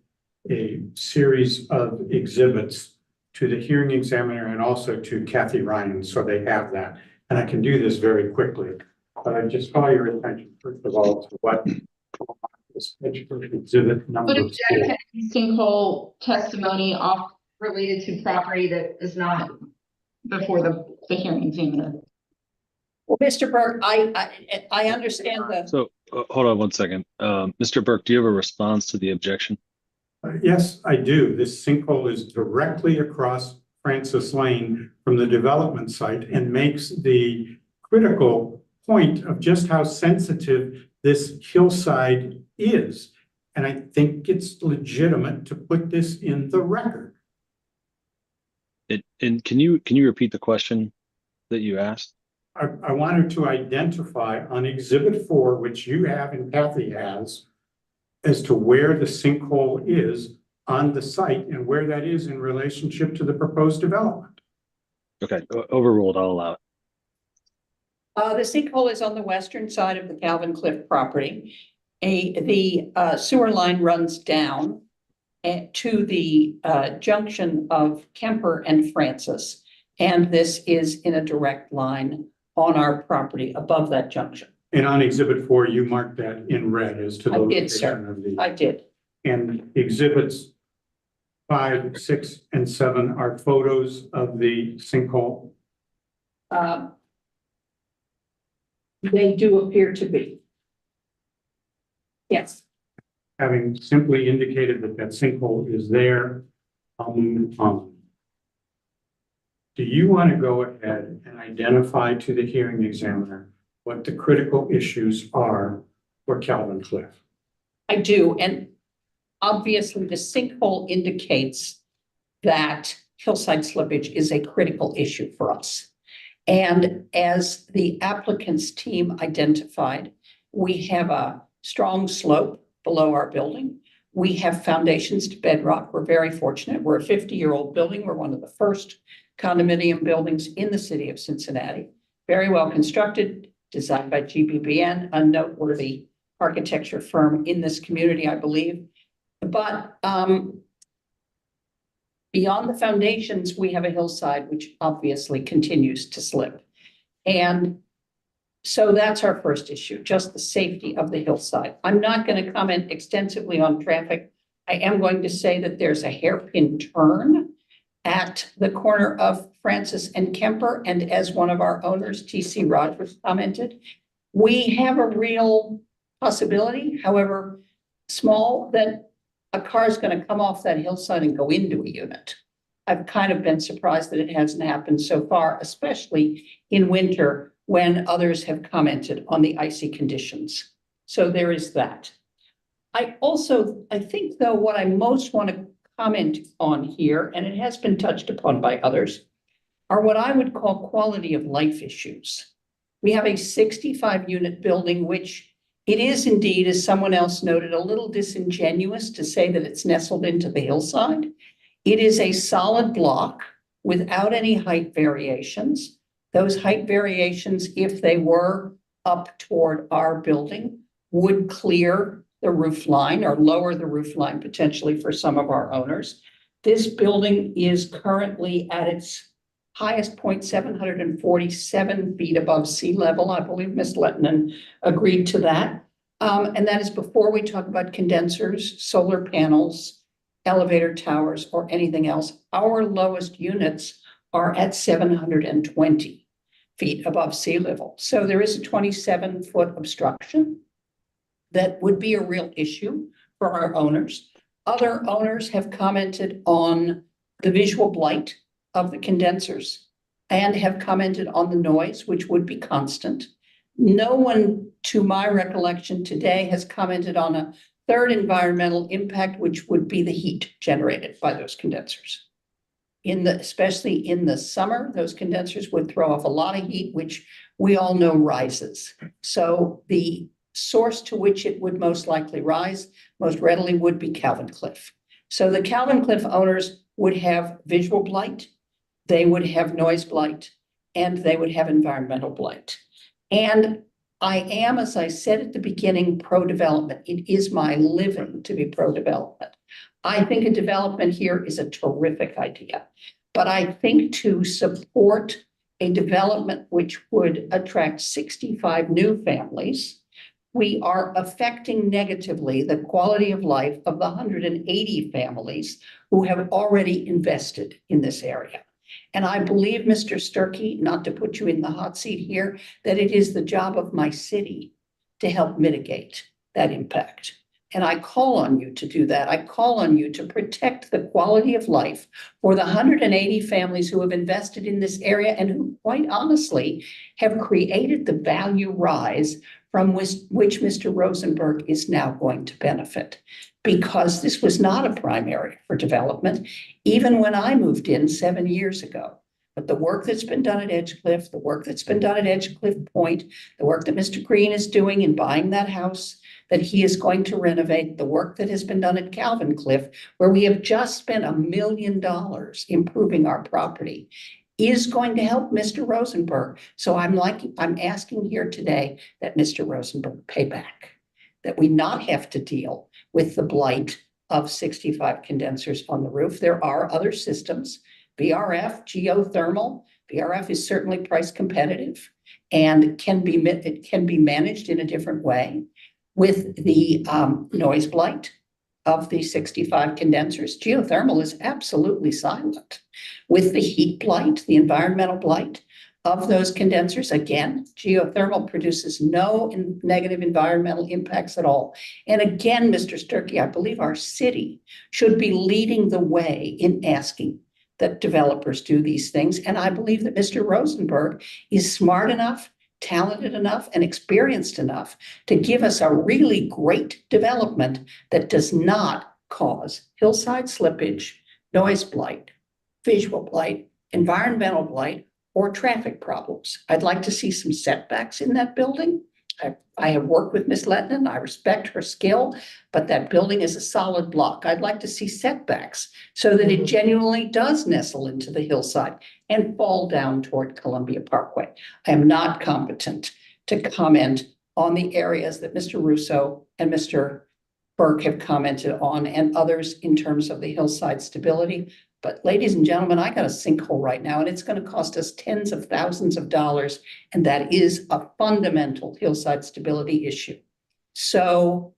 H: a series of exhibits to the hearing examiner and also to Kathy Ryan, so they have that. And I can do this very quickly, but I just call your attention, first of all, to what this exhibit number
J: But if sinkhole testimony off related to property that is not before the hearing examiner.
G: Well, Mr. Burke, I understand that.
A: So hold on one second. Mr. Burke, do you have a response to the objection?
H: Yes, I do. This sinkhole is directly across Francis Lane from the development site and makes the critical point of just how sensitive this hillside is. And I think it's legitimate to put this in the record.
A: And can you repeat the question that you asked?
H: I wanted to identify on Exhibit 4, which you have and Kathy has, as to where the sinkhole is on the site and where that is in relationship to the proposed development.
A: Okay, overruled, I'll allow it.
G: The sinkhole is on the western side of the Calvin Cliff property. The sewer line runs down to the junction of Kemper and Francis. And this is in a direct line on our property above that junction.
H: And on Exhibit 4, you marked that in red as to the
G: I did,
H: location
G: sir.
H: of the.
G: I did.
H: And exhibits 5, 6, and 7 are photos of the sinkhole?
D: They do appear to be. Yes.
H: Having simply indicated that that sinkhole is there, do you want to go ahead and identify to the hearing examiner what the critical issues are for Calvin Cliff?
E: I do, and obviously the sinkhole indicates that hillside slippage is a critical issue for us. And as the applicant's team identified, we have a strong slope below our building. We have foundations to bedrock. We're very fortunate. We're a 50-year-old building. We're one of the first condominium buildings in the city of Cincinnati. Very well constructed, designed by GBBN, a noteworthy architecture firm in this community, I believe. But beyond the foundations, we have a hillside which obviously continues to slip. And so that's our first issue, just the safety of the hillside. I'm not going to comment extensively on traffic. I am going to say that there's a hairpin turn at the corner of Francis and Kemper. And as one of our owners, TC Rogers, commented, we have a real possibility, however small, that a car is going to come off that hillside and go into a unit. I've kind of been surprised that it hasn't happened so far, especially in winter when others have commented on the icy conditions. So there is that. I think though, what I most want to comment on here, and it has been touched upon by others, are what I would call quality of life issues. We have a 65-unit building, which it is indeed, as someone else noted, a little disingenuous to say that it's nestled into the hillside. It is a solid block without any height variations. Those height variations, if they were up toward our building, would clear the roof line or lower the roof line potentially for some of our owners. This building is currently at its highest point, 747 feet above sea level. I believe Ms. Lettinen agreed to that. And that is before we talk about condensers, solar panels, elevator towers, or anything else. Our lowest units are at 720 feet above sea level. So there is a 27-foot obstruction that would be a real issue for our owners. Other owners have commented on the visual blight of the condensers and have commented on the noise, which would be constant. No one, to my recollection today, has commented on a third environmental impact, which would be the heat generated by those condensers. Especially in the summer, those condensers would throw off a lot of heat, which we all know rises. So the source to which it would most likely rise most readily would be Calvin Cliff. So the Calvin Cliff owners would have visual blight, they would have noise blight, and they would have environmental blight. And I am, as I said at the beginning, pro-development. It is my living to be pro-development. I think a development here is a terrific idea, but I think to support a development which would attract 65 new families, we are affecting negatively the quality of life of the 180 families who have already invested in this area. And I believe, Mr. Sturkey, not to put you in the hot seat here, that it is the job of my city to help mitigate that impact. And I call on you to do that. I call on you to protect the quality of life for the 180 families who have invested in this area and who, quite honestly, have created the value rise from which Mr. Rosenberg is now going to benefit. Because this was not a prime area for development, even when I moved in 7 years ago. But the work that's been done at Edgecliff, the work that's been done at Edgecliff Point, the work that Mr. Green is doing in buying that house that he is going to renovate, the work that has been done at Calvin Cliff, where we have just spent $1 million improving our property, is going to help Mr. Rosenberg. So I'm asking here today that Mr. Rosenberg pay back, that we not have to deal with the blight of 65 condensers on the roof. There are other systems, VRF, geothermal. VRF is certainly price competitive and it can be managed in a different way with the noise blight. of the 65 condensers. Geothermal is absolutely silent. With the heat blight, the environmental blight of those condensers, again, geothermal produces no negative environmental impacts at all. And again, Mr. Sturkey, I believe our city should be leading the way in asking that developers do these things. And I believe that Mr. Rosenberg is smart enough, talented enough, and experienced enough to give us a really great development that does not cause hillside slippage, noise blight, visual blight, environmental blight, or traffic problems. I'd like to see some setbacks in that building. I have worked with Ms. Lettinen. I respect her skill, but that building is a solid block. I'd like to see setbacks so that it genuinely does nestle into the hillside and fall down toward Columbia Parkway. I am not competent to comment on the areas that Mr. Russo and Mr. Burke have commented on and others in terms of the hillside stability. But ladies and gentlemen, I got a sinkhole right now and it's going to cost us tens of thousands of dollars. And that is a fundamental hillside stability issue. So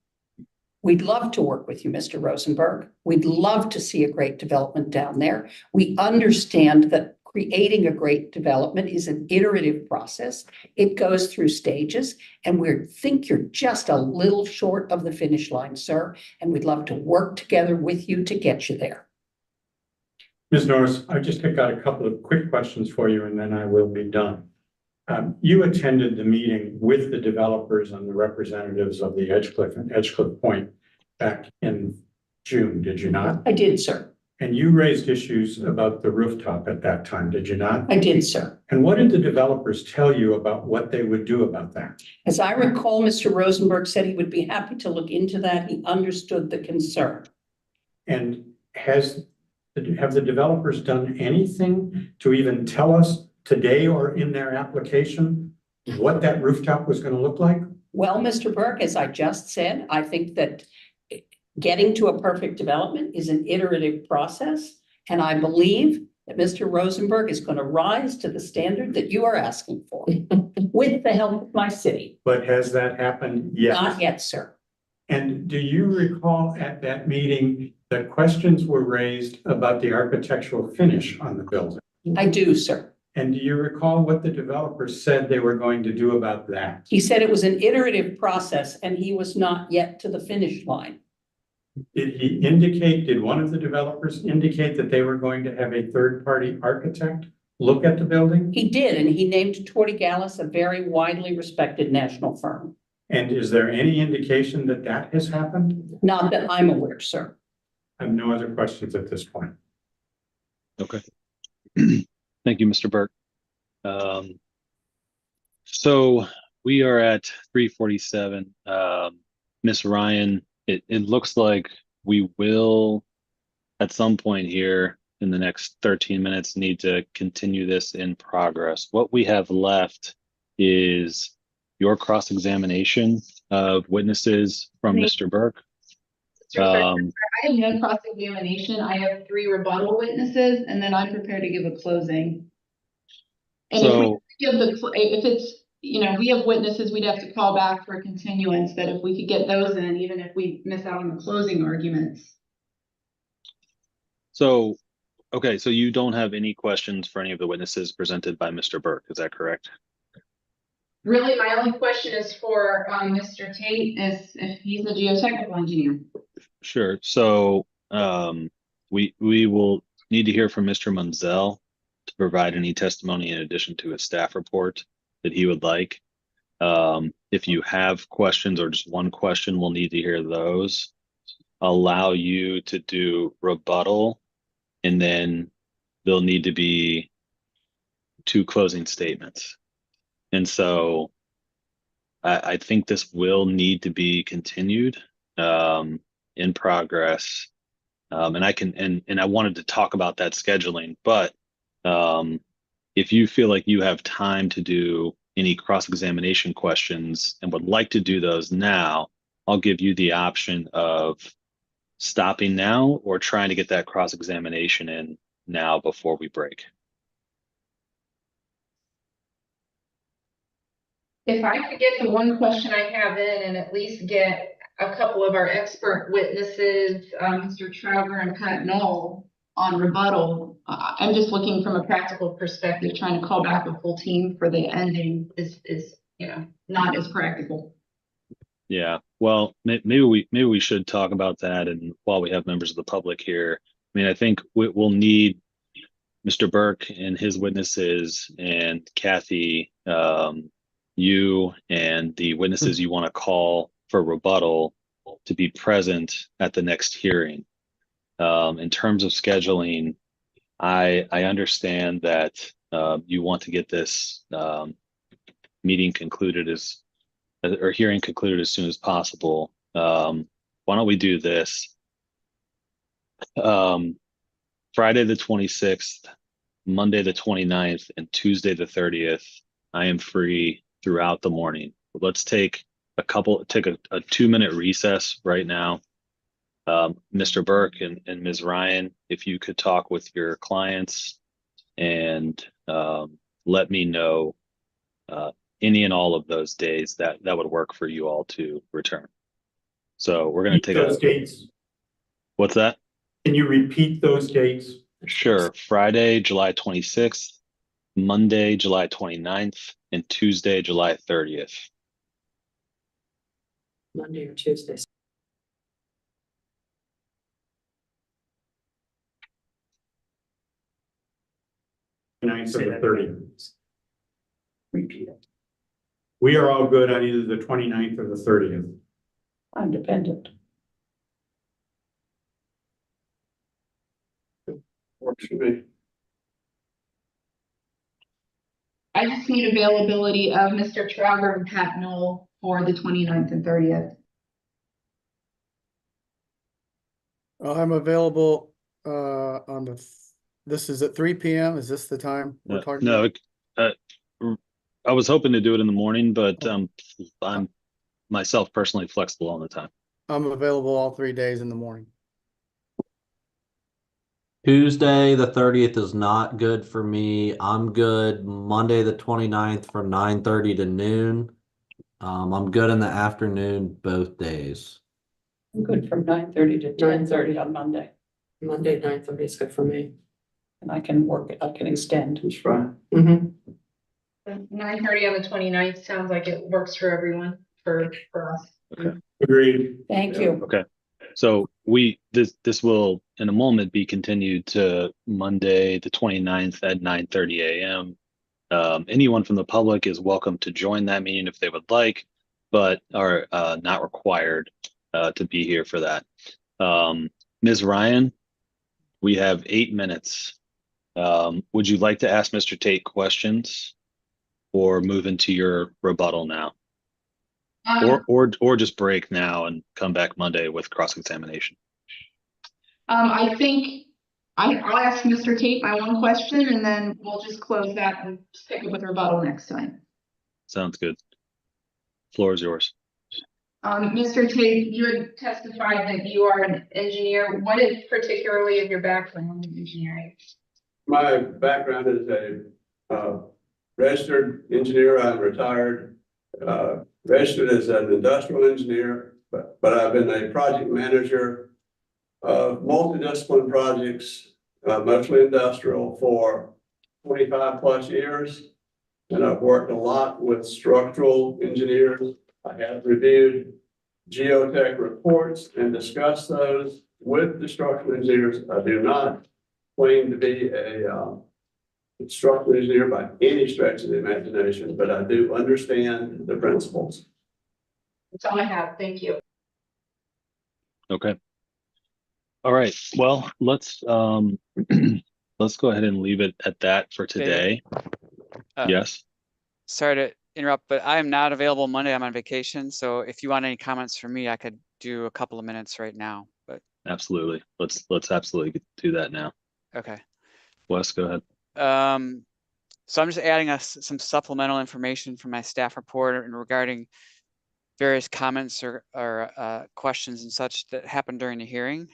E: we'd love to work with you, Mr. Rosenberg. We'd love to see a great development down there. We understand that creating a great development is an iterative process. It goes through stages, and we think you're just a little short of the finish line, sir. And we'd love to work together with you to get you there.
H: Ms. Norris, I've just got a couple of quick questions for you, and then I will be done. You attended the meeting with the developers and the representatives of the Edgecliff and Edgecliff Point back in June, did you not?
E: I did, sir.
H: And you raised issues about the rooftop at that time, did you not?
E: I did, sir.
H: And what did the developers tell you about what they would do about that?
E: As I recall, Mr. Rosenberg said he would be happy to look into that. He understood the concern.
H: And have the developers done anything to even tell us today or in their application what that rooftop was going to look like?
E: Well, Mr. Burke, as I just said, I think that getting to a perfect development is an iterative process. And I believe that Mr. Rosenberg is going to rise to the standard that you are asking for with the help of my city.
H: But has that happened yet?
E: Not yet, sir.
H: And do you recall at that meeting that questions were raised about the architectural finish on the building?
E: I do, sir.
H: And do you recall what the developers said they were going to do about that?
E: He said it was an iterative process and he was not yet to the finish line.
H: Did one of the developers indicate that they were going to have a third-party architect look at the building?
E: He did, and he named Torti Gallis, a very widely respected national firm.
H: And is there any indication that that has happened?
E: Not that I'm aware, sir.
H: I have no other questions at this point.
A: Okay. Thank you, Mr. Burke. So we are at 3:47. Ms. Ryan, it looks like we will, at some point here in the next 13 minutes, need to continue this in progress. What we have left is your cross-examination of witnesses from Mr. Burke.
J: I have no cross-examination. I have 3 rebuttal witnesses, and then I'm prepared to give a closing. And
A: so,
J: if it's, we have witnesses, we'd have to call back for a continuance, that if we could get those in, even if we miss out on the closing arguments.
A: So, okay, so you don't have any questions for any of the witnesses presented by Mr. Burke, is that correct?
J: Really, my only question is for Mr. Tate, is if he's a geotechnical engineer.
A: Sure. So we will need to hear from Mr. Munzel to provide any testimony in addition to his staff report that he would like. If you have questions or just one question, we'll need to hear those. Allow you to do rebuttal, and then there'll need to be 2 closing statements. And so I think this will need to be continued in progress. And I wanted to talk about that scheduling, but if you feel like you have time to do any cross-examination questions and would like to do those now, I'll give you the option of stopping now or trying to get that cross-examination in now before we break.
J: If I could get the one question I have in and at least get a couple of our expert witnesses, Mr. Trevor and Pat Knoll, on rebuttal. I'm just looking from a practical perspective, trying to call back a full team for the ending is, you know, not as practical.
A: Yeah, well, maybe we should talk about that, and while we have members of the public here, I mean, I think we'll need Mr. Burke and his witnesses, and Kathy, you and the witnesses you want to call for rebuttal to be present at the next hearing. In terms of scheduling, I understand that you want to get this meeting concluded or hearing concluded as soon as possible. Why don't we do this? Friday the 26th, Monday the 29th, and Tuesday the 30th, I am free throughout the morning. Let's take a 2-minute recess right now. Mr. Burke and Ms. Ryan, if you could talk with your clients and let me know any and all of those days that would work for you all to return. So we're going to take
H: those dates.
A: What's that?
H: Can you repeat those dates?
A: Sure. Friday, July 26th, Monday, July 29th, and Tuesday, July 30th.
D: Monday or Tuesday.
H: Ninth or the 30th.
E: Repeat it.
H: We are all good on either the 29th or the 30th.
E: I'm dependent.
I: Works for me.
J: I just need availability of Mr. Trevor and Pat Knoll for the 29th and 30th.
O: I'm available on the. This is at 3 p.m. Is this the time we're talking
A: No,
O: about?
A: I was hoping to do it in the morning, but I'm myself personally flexible all the time.
O: I'm available all 3 days in the morning.
R: Tuesday, the 30th is not good for me. I'm good Monday, the 29th from 9:30 to noon. I'm good in the afternoon both days.
E: I'm good from 9:30 to 10:30 on Monday.
D: Monday, 9:30 is good for me.
E: And I can work it, I can extend.
D: That's right.
J: 9:30 on the 29th sounds like it works for everyone, for us.
A: Okay.
H: Agreed.
E: Thank you.
A: Okay. So this will in a moment be continued to Monday, the 29th at 9:30 a.m. Anyone from the public is welcome to join that meeting if they would like, but are not required to be here for that. Ms. Ryan, we have 8 minutes. Would you like to ask Mr. Tate questions or move into your rebuttal now? Or just break now and come back Monday with cross-examination?
J: I think I'll ask Mr. Tate my one question and then we'll just close that and just pick up with rebuttal next time.
A: Sounds good. Floor is yours.
J: Mr. Tate, you had testified that you are an engineer. What is particularly of your background in engineering?
I: My background is a registered engineer. I'm retired, registered as an industrial engineer, but I've been a project manager of multidiscipline projects, mostly industrial, for 25 plus years. And I've worked a lot with structural engineers. I have reviewed geotech reports and discussed those with the structural engineers. I do not claim to be a structural engineer by any stretch of the imagination, but I do understand the principles.
J: That's all I have. Thank you.
A: Okay. All right. Well, let's let's go ahead and leave it at that for today. Yes.
U: Sorry to interrupt, but I am not available Monday. I'm on vacation. So if you want any comments from me, I could do a couple of minutes right now, but.
A: Absolutely. Let's absolutely do that now.
U: Okay.
A: Wes, go ahead.
U: So I'm just adding some supplemental information from my staff report and regarding various comments or questions and such that happened during the hearing.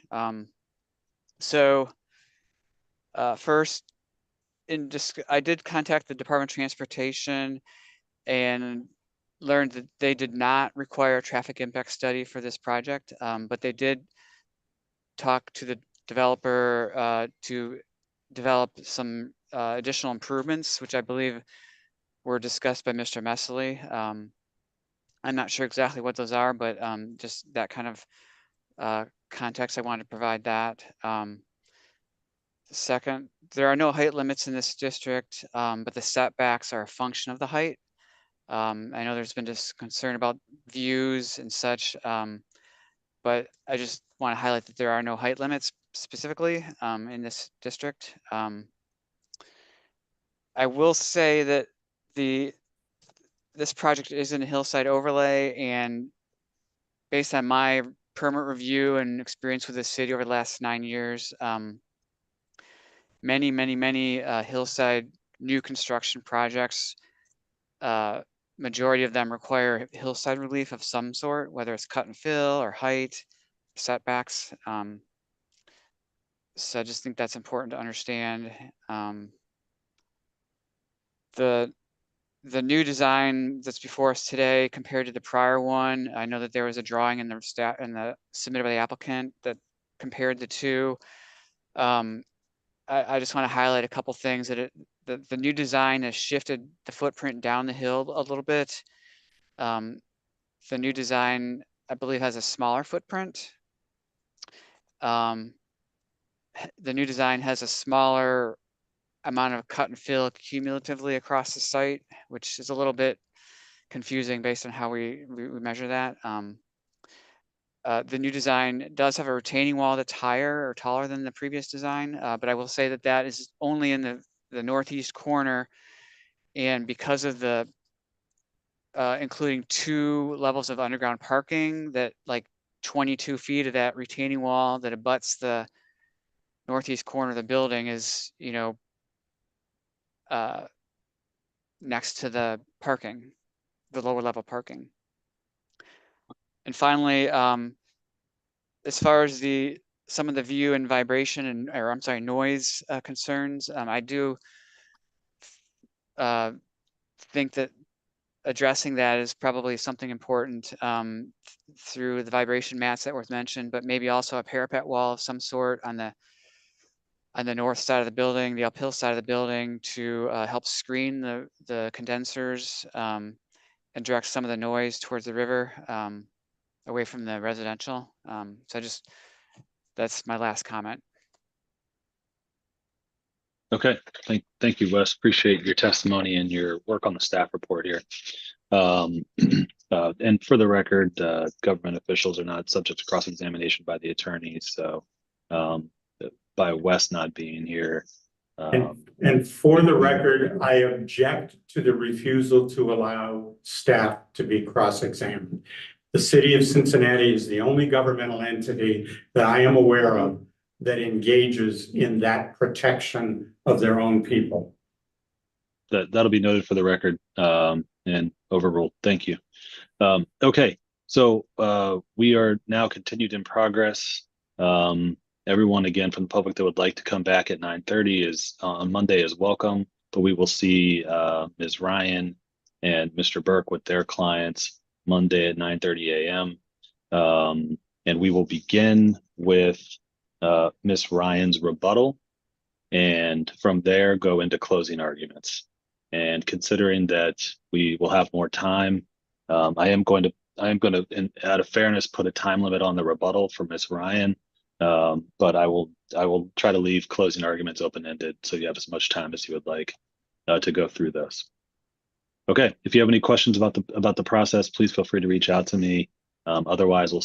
U: First, I did contact the Department of Transportation, and learned that they did not require a traffic impact study for this project, but they did talk to the developer to develop some additional improvements, which I believe were discussed by Mr. Messley. I'm not sure exactly what those are, but just that kind of context, I wanted to provide that. Second, there are no height limits in this district, but the setbacks are a function of the height. I know there's been this concern about views and such, but I just want to highlight that there are no height limits specifically in this district. I will say that this project is in a hillside overlay, and based on my permit review and experience with the city over the last 9 years, many hillside new construction projects, majority of them require hillside relief of some sort, whether it's cut and fill or height, setbacks. So I just think that's important to understand. The new design that's before us today compared to the prior one, I know that there was a drawing in the submitted by the applicant that compared the two. I just want to highlight a couple things that the new design has shifted the footprint down the hill a little bit. The new design, I believe, has a smaller footprint. The new design has a smaller amount of cut and fill cumulatively across the site, which is a little bit confusing based on how we measure that. The new design does have a retaining wall that's higher or taller than the previous design, but I will say that that is only in the northeast corner, and because of the including 2 levels of underground parking, that like 22 feet of that retaining wall that abuts the northeast corner of the building is, you know, next to the parking, the lower level parking. And finally, as far as some of the view and vibration and, or I'm sorry, noise concerns, I do think that addressing that is probably something important through the vibration mats that were mentioned, but maybe also a parapet wall of some sort on the north side of the building, the uphill side of the building, to help screen the condensers and direct some of the noise towards the river, away from the residential. So that's my last comment.
A: Okay, thank you, Wes. Appreciate your testimony and your work on the staff report here. And for the record, government officials are not subject to cross-examination by the attorneys. So by Wes not being here.
H: And for the record, I object to the refusal to allow staff to be cross-examined. The city of Cincinnati is the only governmental entity that I am aware of that engages in that protection of their own people.
A: That'll be noted for the record and overruled. Thank you. Okay, so we are now continued in progress. Everyone, again, from the public that would like to come back at 9:30 is on Monday is welcome, but we will see Ms. Ryan and Mr. Burke with their clients Monday at 9:30 a.m. And we will begin with Ms. Ryan's rebuttal, and from there go into closing arguments. And considering that we will have more time, I am going to, out of fairness, put a time limit on the rebuttal for Ms. Ryan. But I will try to leave closing arguments open-ended so you have as much time as you would like to go through those. Okay, if you have any questions about the process, please feel free to reach out to me. Otherwise, we'll